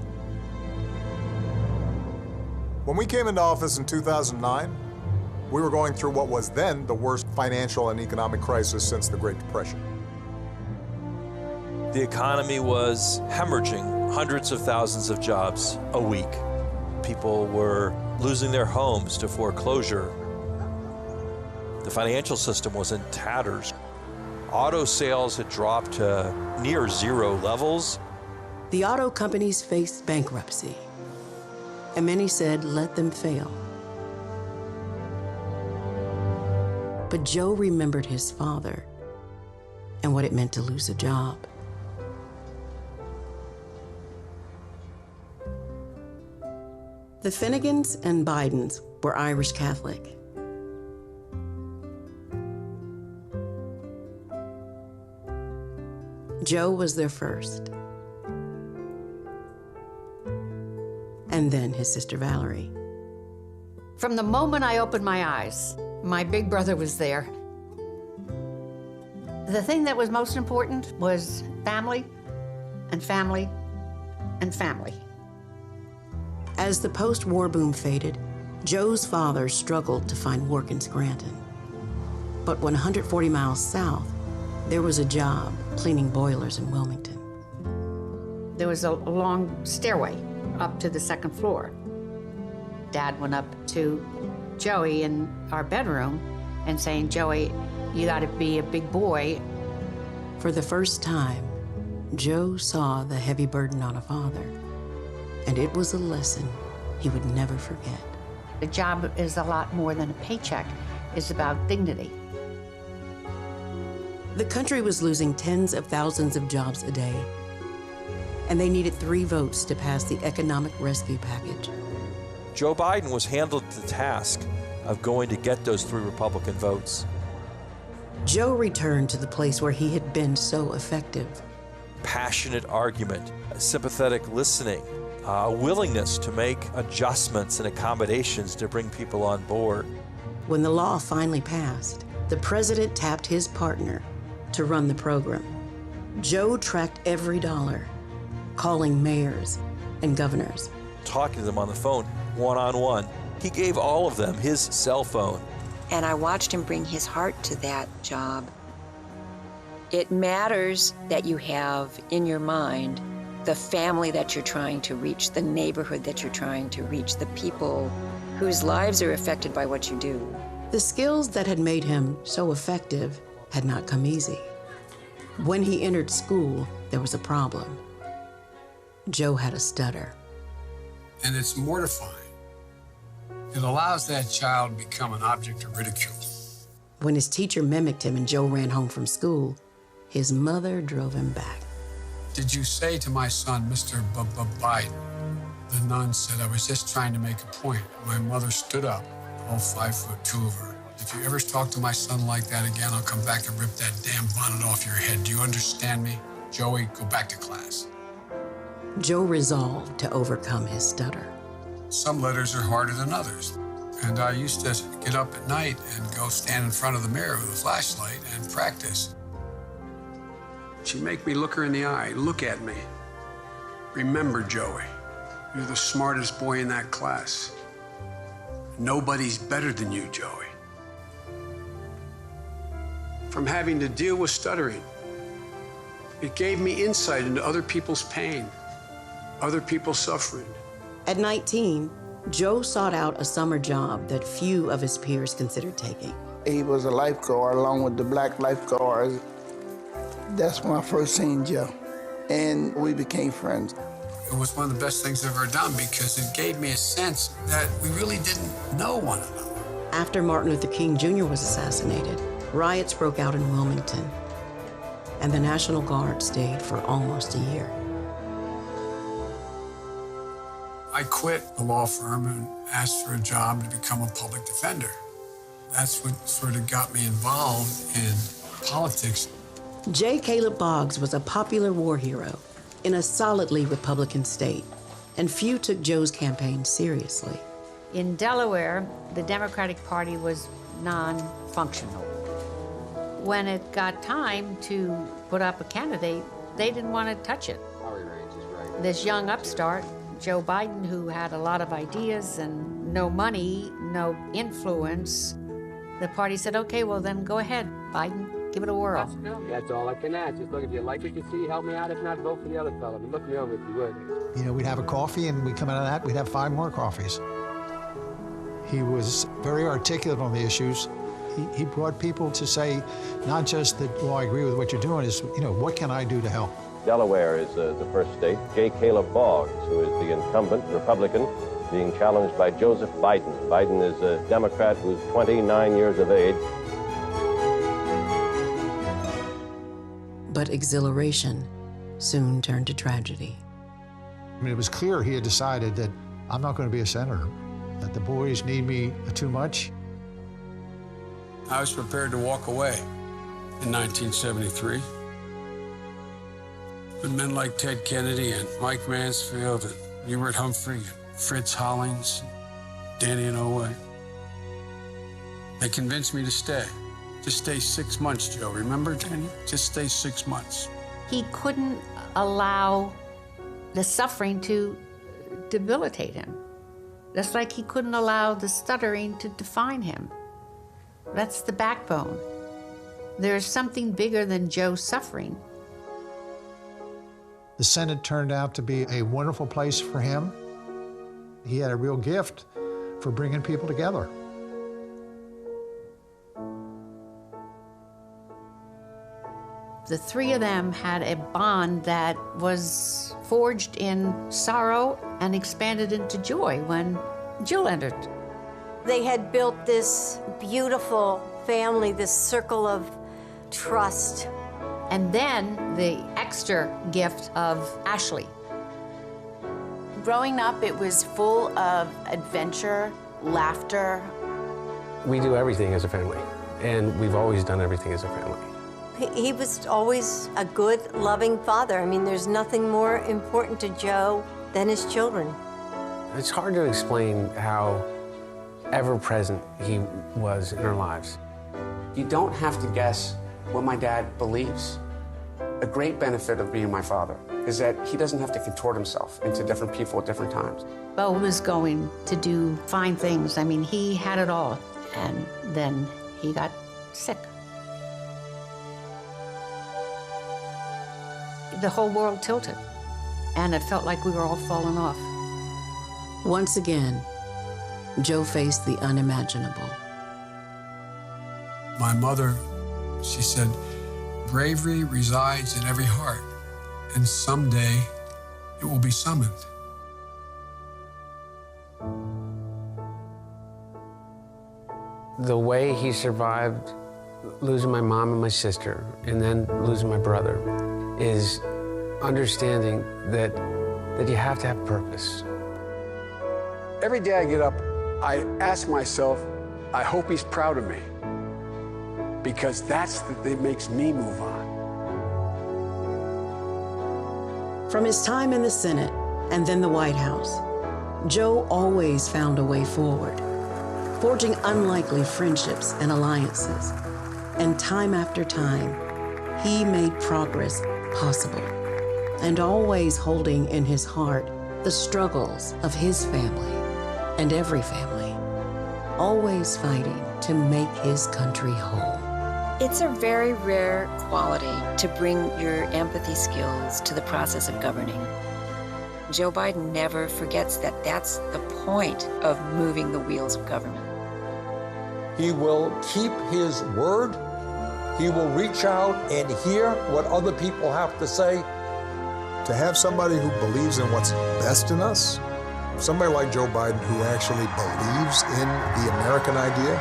When we came into office in 2009, we were going through what was then the worst financial and economic crisis since the Great Depression. The economy was hemorrhaging hundreds of thousands of jobs a week. People were losing their homes to foreclosure. The financial system was in tatters. Auto sales had dropped to near zero levels. The auto companies faced bankruptcy, and many said, let them fail. But Joe remembered his father and what it meant to lose a job. The Finnegans and Bidens were Irish Catholic. Joe was their first. And then his sister Valerie. From the moment I opened my eyes, my big brother was there. The thing that was most important was family and family and family. As the post-war boom faded, Joe's father struggled to find work in Scranton. But 140 miles south, there was a job cleaning boilers in Wilmington. There was a long stairway up to the second floor. Dad went up to Joey in our bedroom and saying, Joey, you gotta be a big boy. For the first time, Joe saw the heavy burden on a father, and it was a lesson he would never forget. A job is a lot more than a paycheck. It's about dignity. The country was losing tens of thousands of jobs a day, and they needed 3 votes to pass the economic rescue package. Joe Biden was handled the task of going to get those 3 Republican votes. Joe returned to the place where he had been so effective. Passionate argument, sympathetic listening, a willingness to make adjustments and accommodations to bring people on board. When the law finally passed, the president tapped his partner to run the program. Joe tracked every dollar, calling mayors and governors. Talking to them on the phone, one-on-one. He gave all of them his cell phone. And I watched him bring his heart to that job. It matters that you have in your mind the family that you're trying to reach, the neighborhood that you're trying to reach, the people whose lives are affected by what you do. The skills that had made him so effective had not come easy. When he entered school, there was a problem. Joe had a stutter. And it's mortifying. It allows that child to become an object of ridicule. When his teacher mimicked him and Joe ran home from school, his mother drove him back. Did you say to my son, Mr. Biden? The nun said, I was just trying to make a point. My mother stood up, all 5'2" of her. If you ever talk to my son like that again, I'll come back and rip that damn bonnet off your head. Do you understand me? Joey, go back to class. Joe resolved to overcome his stutter. Some letters are harder than others. And I used to get up at night and go stand in front of the mirror with a flashlight and practice. She'd make me look her in the eye. Look at me. Remember, Joey, you're the smartest boy in that class. Nobody's better than you, Joey. From having to deal with stuttering, it gave me insight into other people's pain, other people's suffering. At 19, Joe sought out a summer job that few of his peers considered taking. He was a lifeguard along with the black lifeguards. That's when I first seen Joe, and we became friends. It was one of the best things I've ever done because it gave me a sense that we really didn't know one another. After Martin Luther King Jr. was assassinated, riots broke out in Wilmington, and the National Guard stayed for almost a year. I quit the law firm and asked for a job to become a public defender. That's what sort of got me involved in politics. J. Caleb Boggs was a popular war hero in a solidly Republican state, and few took Joe's campaign seriously. In Delaware, the Democratic Party was non-functional. When it got time to put up a candidate, they didn't want to touch it. This young upstart, Joe Biden, who had a lot of ideas and no money, no influence, the party said, okay, well then go ahead, Biden, give it a whirl. That's all I can ask. Just look, if you like what you see, help me out. If not, vote for the other fellow. But look me over if you would. You know, we'd have a coffee, and we'd come out of that, we'd have 5 more coffees. He was very articulate on the issues. He brought people to say, not just that, well, I agree with what you're doing, is, you know, what can I do to help? Delaware is the first state. J. Caleb Boggs, who is the incumbent Republican, being challenged by Joseph Biden. Biden is a Democrat who's 29 years of age. But exhilaration soon turned to tragedy. I mean, it was clear he had decided that I'm not going to be a senator, that the boys need me too much. I was prepared to walk away in 1973. But men like Ted Kennedy and Mike Mansfield and Hubert Humphrey and Fritz Hollings, Danny Inouye, they convinced me to stay. Just stay 6 months, Joe. Remember, Danny? Just stay 6 months. He couldn't allow the suffering to debilitate him. That's like he couldn't allow the stuttering to define him. That's the backbone. There's something bigger than Joe's suffering. The Senate turned out to be a wonderful place for him. He had a real gift for bringing people together. The 3 of them had a bond that was forged in sorrow and expanded into joy when Jill entered. They had built this beautiful family, this circle of trust. And then the extra gift of Ashley. Growing up, it was full of adventure, laughter. We do everything as a family, and we've always done everything as a family. He was always a good, loving father. I mean, there's nothing more important to Joe than his children. It's hard to explain how ever-present he was in our lives. You don't have to guess what my dad believes. A great benefit of being my father is that he doesn't have to contort himself into different people at different times. Bo was going to do fine things. I mean, he had it all. And then he got sick. The whole world tilted, and it felt like we were all falling off. Once again, Joe faced the unimaginable. My mother, she said, bravery resides in every heart, and someday it will be summoned. The way he survived losing my mom and my sister, and then losing my brother, is understanding that you have to have purpose. Every day I get up, I ask myself, I hope he's proud of me, because that's the thing that makes me move on. From his time in the Senate and then the White House, Joe always found a way forward, forging unlikely friendships and alliances. And time after time, he made progress possible, and always holding in his heart the struggles of his family and every family, always fighting to make his country whole. It's a very rare quality to bring your empathy skills to the process of governing. Joe Biden never forgets that that's the point of moving the wheels of government. He will keep his word. He will reach out and hear what other people have to say. To have somebody who believes in what's best in us, somebody like Joe Biden who actually believes in the American idea,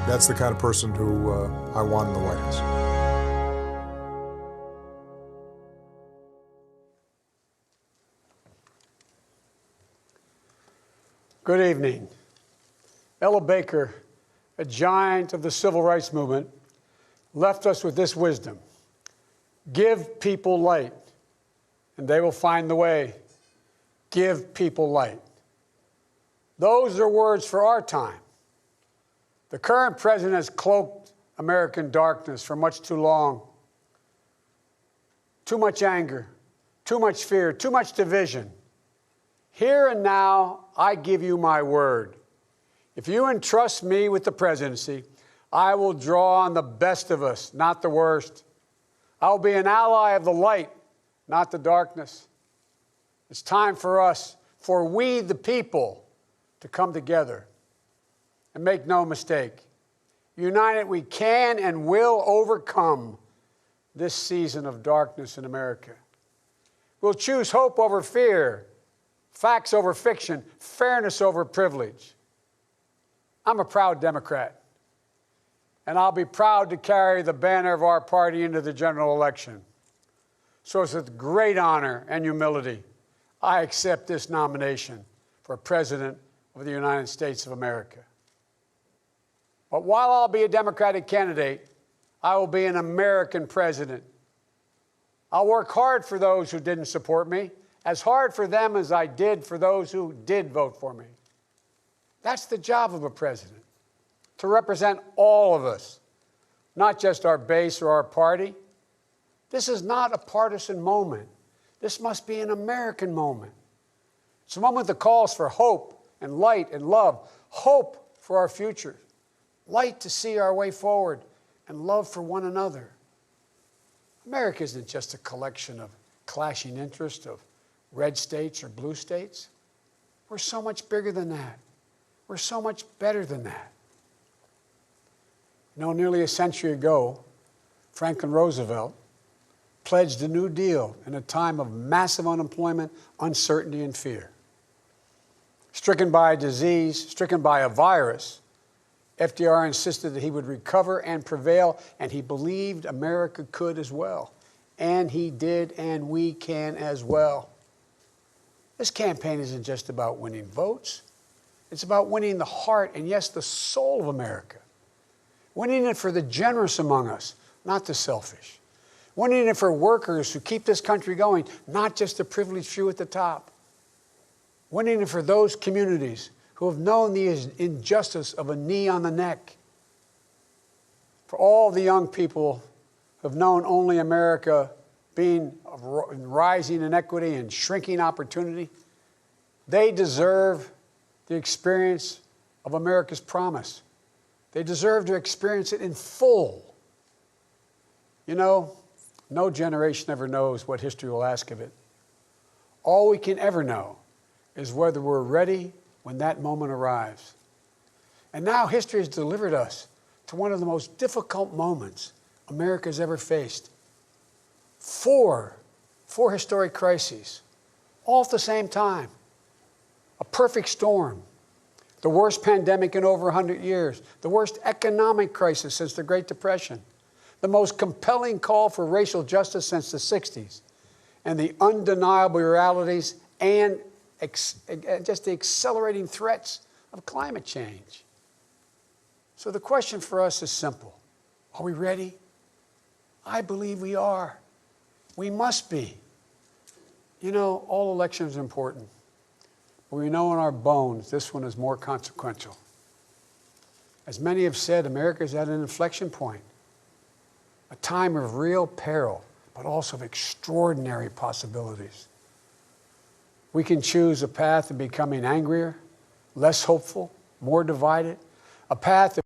that's the kind of person who I want in the White House. Good evening. Ella Baker, a giant of the civil rights movement, left us with this wisdom: give people light, and they will find the way. Give people light. Those are words for our time. The current president has cloaked American darkness for much too long. too much anger, too much fear, too much division. Here and now, I give you my word. If you entrust me with the presidency, I will draw on the best of us, not the worst. I will be an ally of the light, not the darkness. It's time for us, for we the people, to come together. And make no mistake, united we can and will overcome this season of darkness in America. We'll choose hope over fear, facts over fiction, fairness over privilege. I'm a proud Democrat, and I'll be proud to carry the banner of our party into the general election. So it's with great honor and humility I accept this nomination for President of the United States of America. But while I'll be a Democratic candidate, I will be an American president. I'll work hard for those who didn't support me, as hard for them as I did for those who did vote for me. That's the job of a president, to represent all of us, not just our base or our party. This is not a partisan moment. This must be an American moment. It's a moment that calls for hope and light and love, hope for our future, light to see our way forward, and love for one another. America isn't just a collection of clashing interests of red states or blue states. We're so much bigger than that. We're so much better than that. You know, nearly a century ago, Franklin Roosevelt pledged a New Deal in a time of massive unemployment, uncertainty, and fear. Stricken by a disease, stricken by a virus, FDR insisted that he would recover and prevail, and he believed America could as well. And he did, and we can as well. This campaign isn't just about winning votes. It's about winning the heart and, yes, the soul of America. Winning it for the generous among us, not the selfish. Winning it for workers who keep this country going, not just the privileged few at the top. Winning it for those communities who have known the injustice of a knee on the neck. For all the young people who have known only America being rising inequity and shrinking opportunity, they deserve the experience of America's promise. They deserve to experience it in full. You know, no generation ever knows what history will ask of it. All we can ever know is whether we're ready when that moment arrives. And now history has delivered us to one of the most difficult moments America's ever faced. Four historic crises, all at the same time. A perfect storm. The worst pandemic in over 100 years. The worst economic crisis since the Great Depression. The most compelling call for racial justice since the 60s. And the undeniable realities and just the accelerating threats of climate change. So the question for us is simple. Are we ready? I believe we are. We must be. You know, all elections are important. But we know in our bones this one is more consequential. As many have said, America is at an inflection point. A time of real peril, but also of extraordinary possibilities. We can choose a path of becoming angrier, less hopeful, more divided, a path that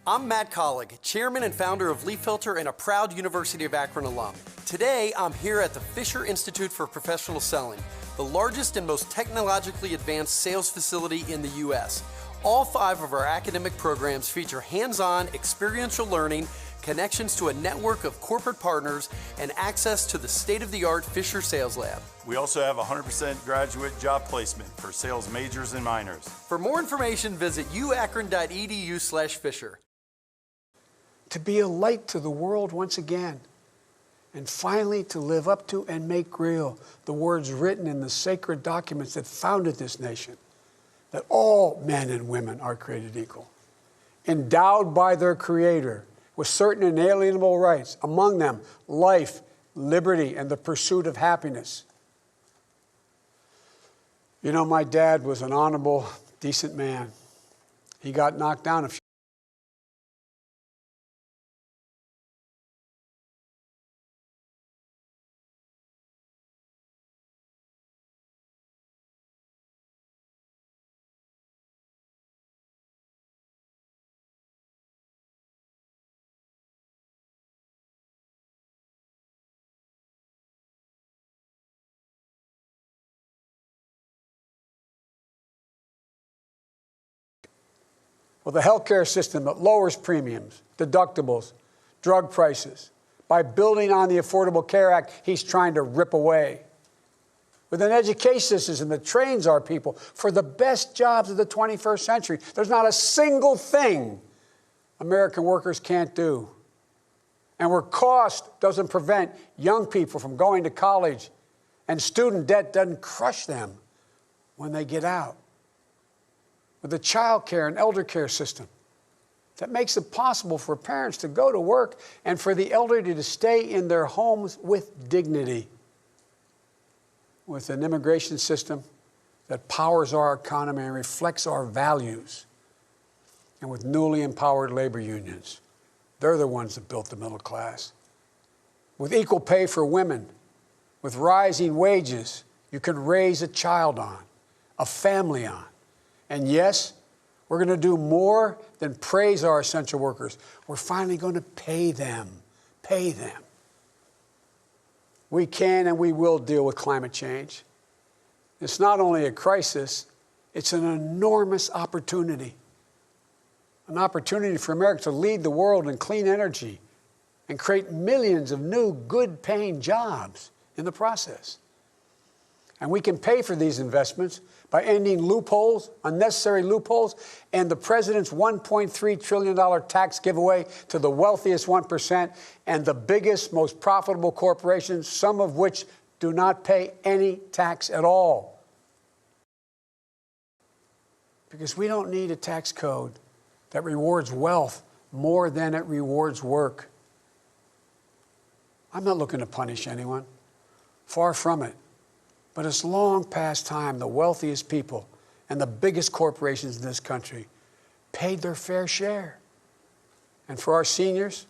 I'm Matt Collig, chairman and founder of Leaf Filter and a proud University of Akron alum. Today, I'm here at the Fisher Institute for Professional Selling, the largest and most technologically advanced sales facility in the U.S. All 5 of our academic programs feature hands-on, experiential learning, connections to a network of corporate partners, and access to the state-of-the-art Fisher Sales Lab. We also have 100% graduate job placement for sales majors and minors. For more information, visit uakron.edu/Fisher. To be a light to the world once again, and finally to live up to and make real the words written in the sacred documents that founded this nation, that all men and women are created equal, endowed by their Creator with certain inalienable rights, among them life, liberty, and the pursuit of happiness. You know, my dad was an honorable, decent man. He got knocked down a few with a healthcare system that lowers premiums, deductibles, drug prices, by building on the Affordable Care Act he's trying to rip away. With an education system that trains our people for the best jobs of the 21st century. There's not a single thing American workers can't do. And where cost doesn't prevent young people from going to college and student debt doesn't crush them when they get out. With a child care and elder care system that makes it possible for parents to go to work and for the elderly to stay in their homes with dignity. With an immigration system that powers our economy and reflects our values. And with newly empowered labor unions. They're the ones that built the middle class. With equal pay for women, with rising wages you can raise a child on, a family on. And yes, we're going to do more than praise our essential workers. We're finally going to pay them. Pay them. We can and we will deal with climate change. It's not only a crisis, it's an enormous opportunity. An opportunity for America to lead the world in clean energy and create millions of new, good-paying jobs in the process. And we can pay for these investments by ending loopholes, unnecessary loopholes, and the president's $1.3 trillion tax giveaway to the wealthiest 1% and the biggest, most profitable corporations, some of which do not pay any tax at all. Because we don't need a tax code that rewards wealth more than it rewards work. I'm not looking to punish anyone. Far from it. But it's long past time the wealthiest people and the biggest corporations in this country paid their fair share. And for our seniors,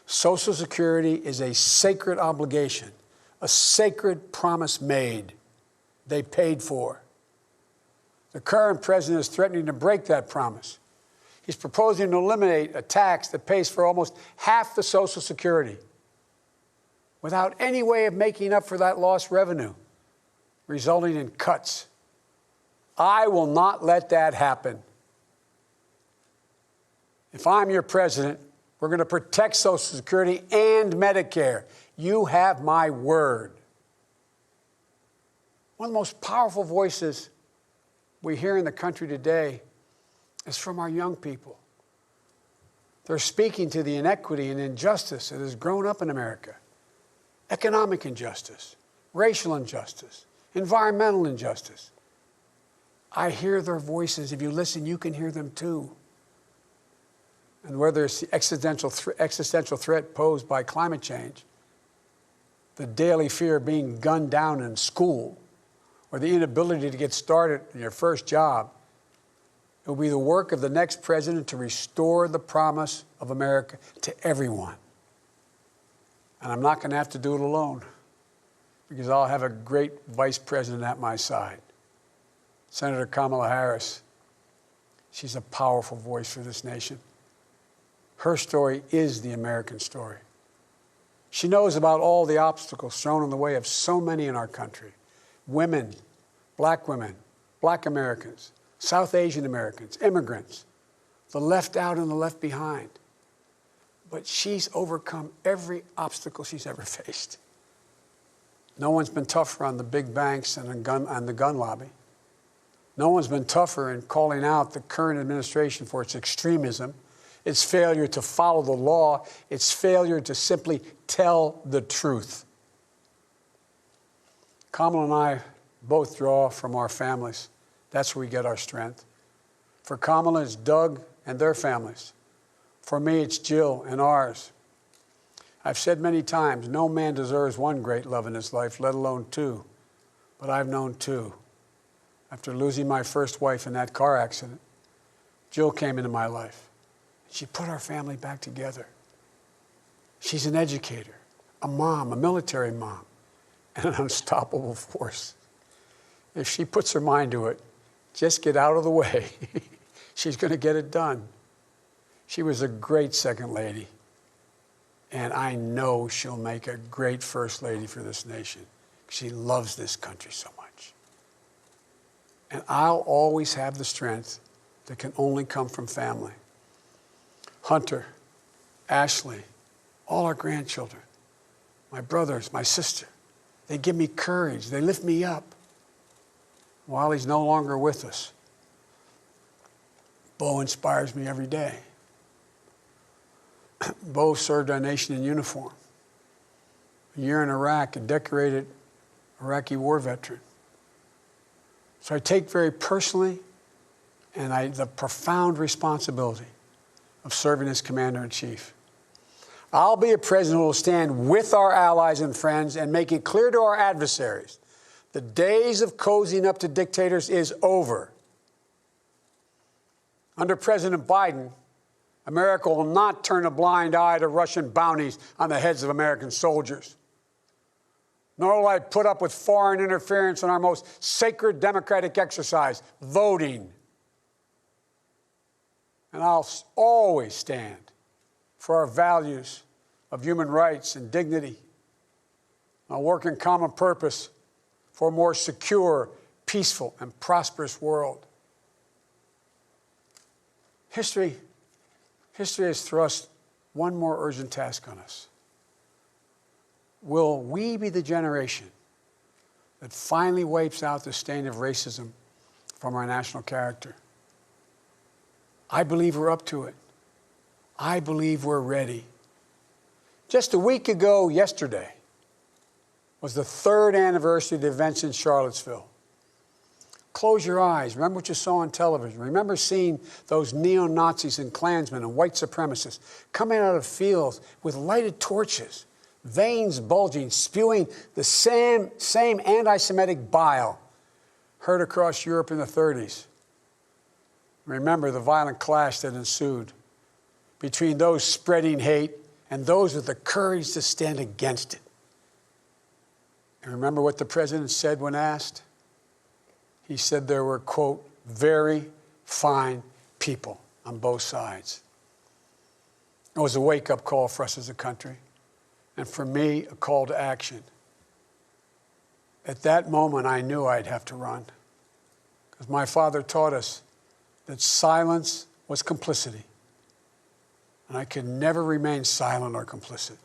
Social Security is a sacred obligation, a sacred promise made. They paid for. The current president is threatening to break that promise. He's proposing to eliminate a tax that pays for almost half the Social Security without any way of making up for that lost revenue, resulting in cuts. I will not let that happen. If I'm your president, we're going to protect Social Security and Medicare. You have my word. One of the most powerful voices we hear in the country today is from our young people. They're speaking to the inequity and injustice that has grown up in America. Economic injustice, racial injustice, environmental injustice. I hear their voices. If you listen, you can hear them too. And whether it's the existential threat posed by climate change, the daily fear of being gunned down in school, or the inability to get started in your first job, it will be the work of the next president to restore the promise of America to everyone. And I'm not going to have to do it alone, because I'll have a great vice president at my side. Senator Kamala Harris. She's a powerful voice for this nation. Her story is the American story. She knows about all the obstacles thrown in the way of so many in our country. Women, black Americans, South Asian Americans, immigrants, the left out and the left behind. But she's overcome every obstacle she's ever faced. No one's been tougher on the big banks and the gun lobby. No one's been tougher in calling out the current administration for its extremism, its failure to follow the law, its failure to simply tell the truth. Kamala and I both draw from our families. That's where we get our strength. For Kamala, it's Doug and their families. For me, it's Jill and ours. I've said many times, no man deserves one great love in his life, let alone two. But I've known two. After losing my first wife in that car accident, Jill came into my life. She put our family back together. She's an educator, a mom, a military mom, and an unstoppable force. If she puts her mind to it, just get out of the way. She's going to get it done. She was a great second lady, and I know she'll make a great first lady for this nation. She loves this country so much. And I'll always have the strength that can only come from family. Hunter, Ashley, all our grandchildren, my brothers, my sister, they give me courage. They lift me up. While he's no longer with us, Bo inspires me every day. Bo served our nation in uniform. A year in Iraq, a decorated Iraqi war veteran. So I take very personally the profound responsibility of serving as Commander-in-Chief. I'll be a president who will stand with our allies and friends and make it clear to our adversaries the days of cozying up to dictators is over. Under President Biden, America will not turn a blind eye to Russian bounties on the heads of American soldiers. Nor will I put up with foreign interference in our most sacred democratic exercise, voting. And I'll always stand for our values of human rights and dignity. I'll work in common purpose for a more secure, peaceful, and prosperous world. History has thrust one more urgent task on us. Will we be the generation that finally wipes out the stain of racism from our national character? I believe we're up to it. I believe we're ready. Just a week ago yesterday was the 3rd anniversary of the events in Charlottesville. Close your eyes. Remember what you saw on television. Remember seeing those neo-Nazis and Klansmen and white supremacists coming out of fields with lighted torches, veins bulging, spewing the same anti-Semitic bile heard across Europe in the 30s. Remember the violent clash that ensued between those spreading hate and those with the courage to stand against it. And remember what the president said when asked? He said there were, quote, very fine people on both sides. It was a wake-up call for us as a country, and for me, a call to action. At that moment, I knew I'd have to run, because my father taught us that silence was complicity, and I could never remain silent or complicit.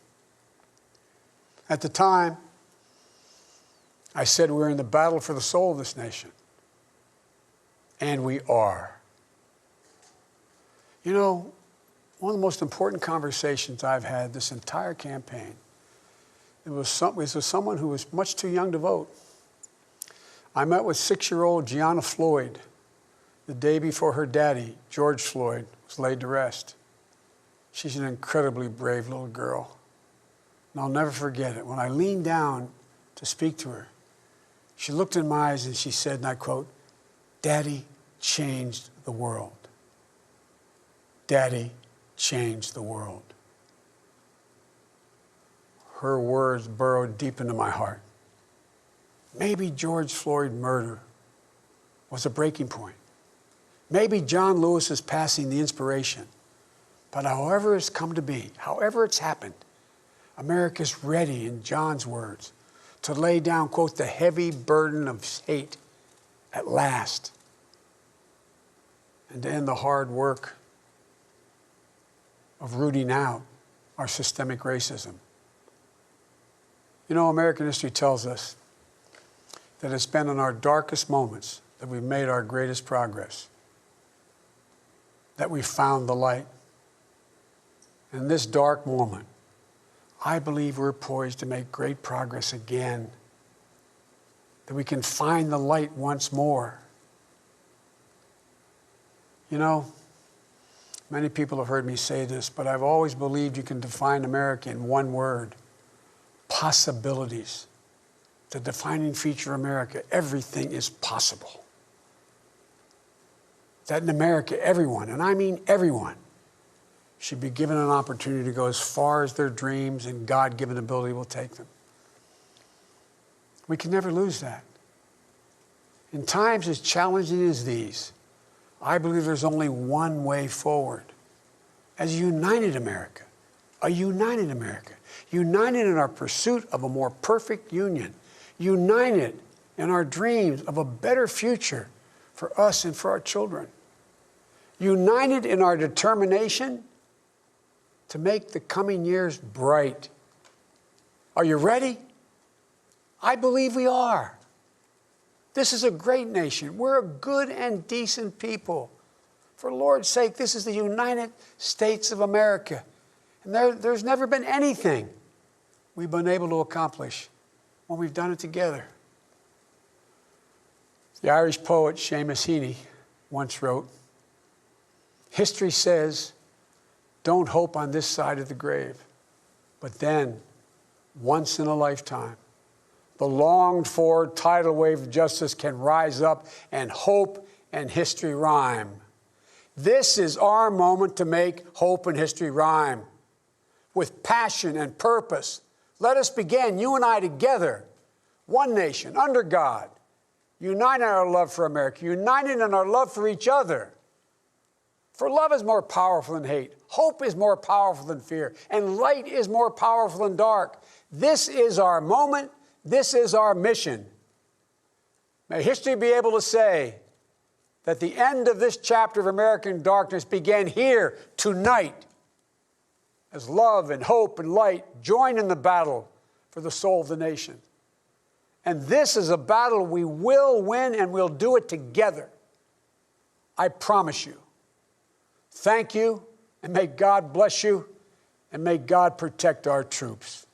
At the time, I said we're in the battle for the soul of this nation. And we are. You know, one of the most important conversations I've had this entire campaign, it was with someone who was much too young to vote. I met with 6-year-old Gianna Floyd the day before her daddy, George Floyd, was laid to rest. She's an incredibly brave little girl. And I'll never forget it. When I leaned down to speak to her, she looked in my eyes and she said, and I quote, "Daddy changed the world. Daddy changed the world." Her words burrowed deep into my heart. Maybe George Floyd's murder was a breaking point. Maybe John Lewis's passing the inspiration. But however it's come to be, however it's happened, America's ready, in John's words, to lay down, quote, the heavy burden of hate at last, and to end the hard work of rooting out our systemic racism. You know, American history tells us that it's been in our darkest moments that we've made our greatest progress, that we found the light. In this dark moment, I believe we're poised to make great progress again, that we can find the light once more. You know, many people have heard me say this, but I've always believed you can define America in one word: possibilities. The defining feature of America: everything is possible. That in America, everyone, and I mean everyone, should be given an opportunity to go as far as their dreams and God-given ability will take them. We can never lose that. In times as challenging as these, I believe there's only one way forward. As a united America, united in our pursuit of a more perfect union, united in our dreams of a better future for us and for our children, united in our determination to make the coming years bright. Are you ready? I believe we are. This is a great nation. We're a good and decent people. For the Lord's sake, this is the United States of America. And there's never been anything we've been able to accomplish when we've done it together. The Irish poet Seamus Heaney once wrote, "History says, don't hope on this side of the grave, but then, once in a lifetime, the longed-for tidal wave of justice can rise up and hope and history rhyme. This is our moment to make hope and history rhyme. With passion and purpose, let us begin, you and I together, one nation, under God, united in our love for America, united in our love for each other. For love is more powerful than hate. Hope is more powerful than fear. And light is more powerful than dark. This is our moment. This is our mission. May history be able to say that the end of this chapter of American darkness began here tonight, as love and hope and light join in the battle for the soul of the nation. And this is a battle we will win, and we'll do it together. I promise you. Thank you, and may God bless you, and may God protect our troops."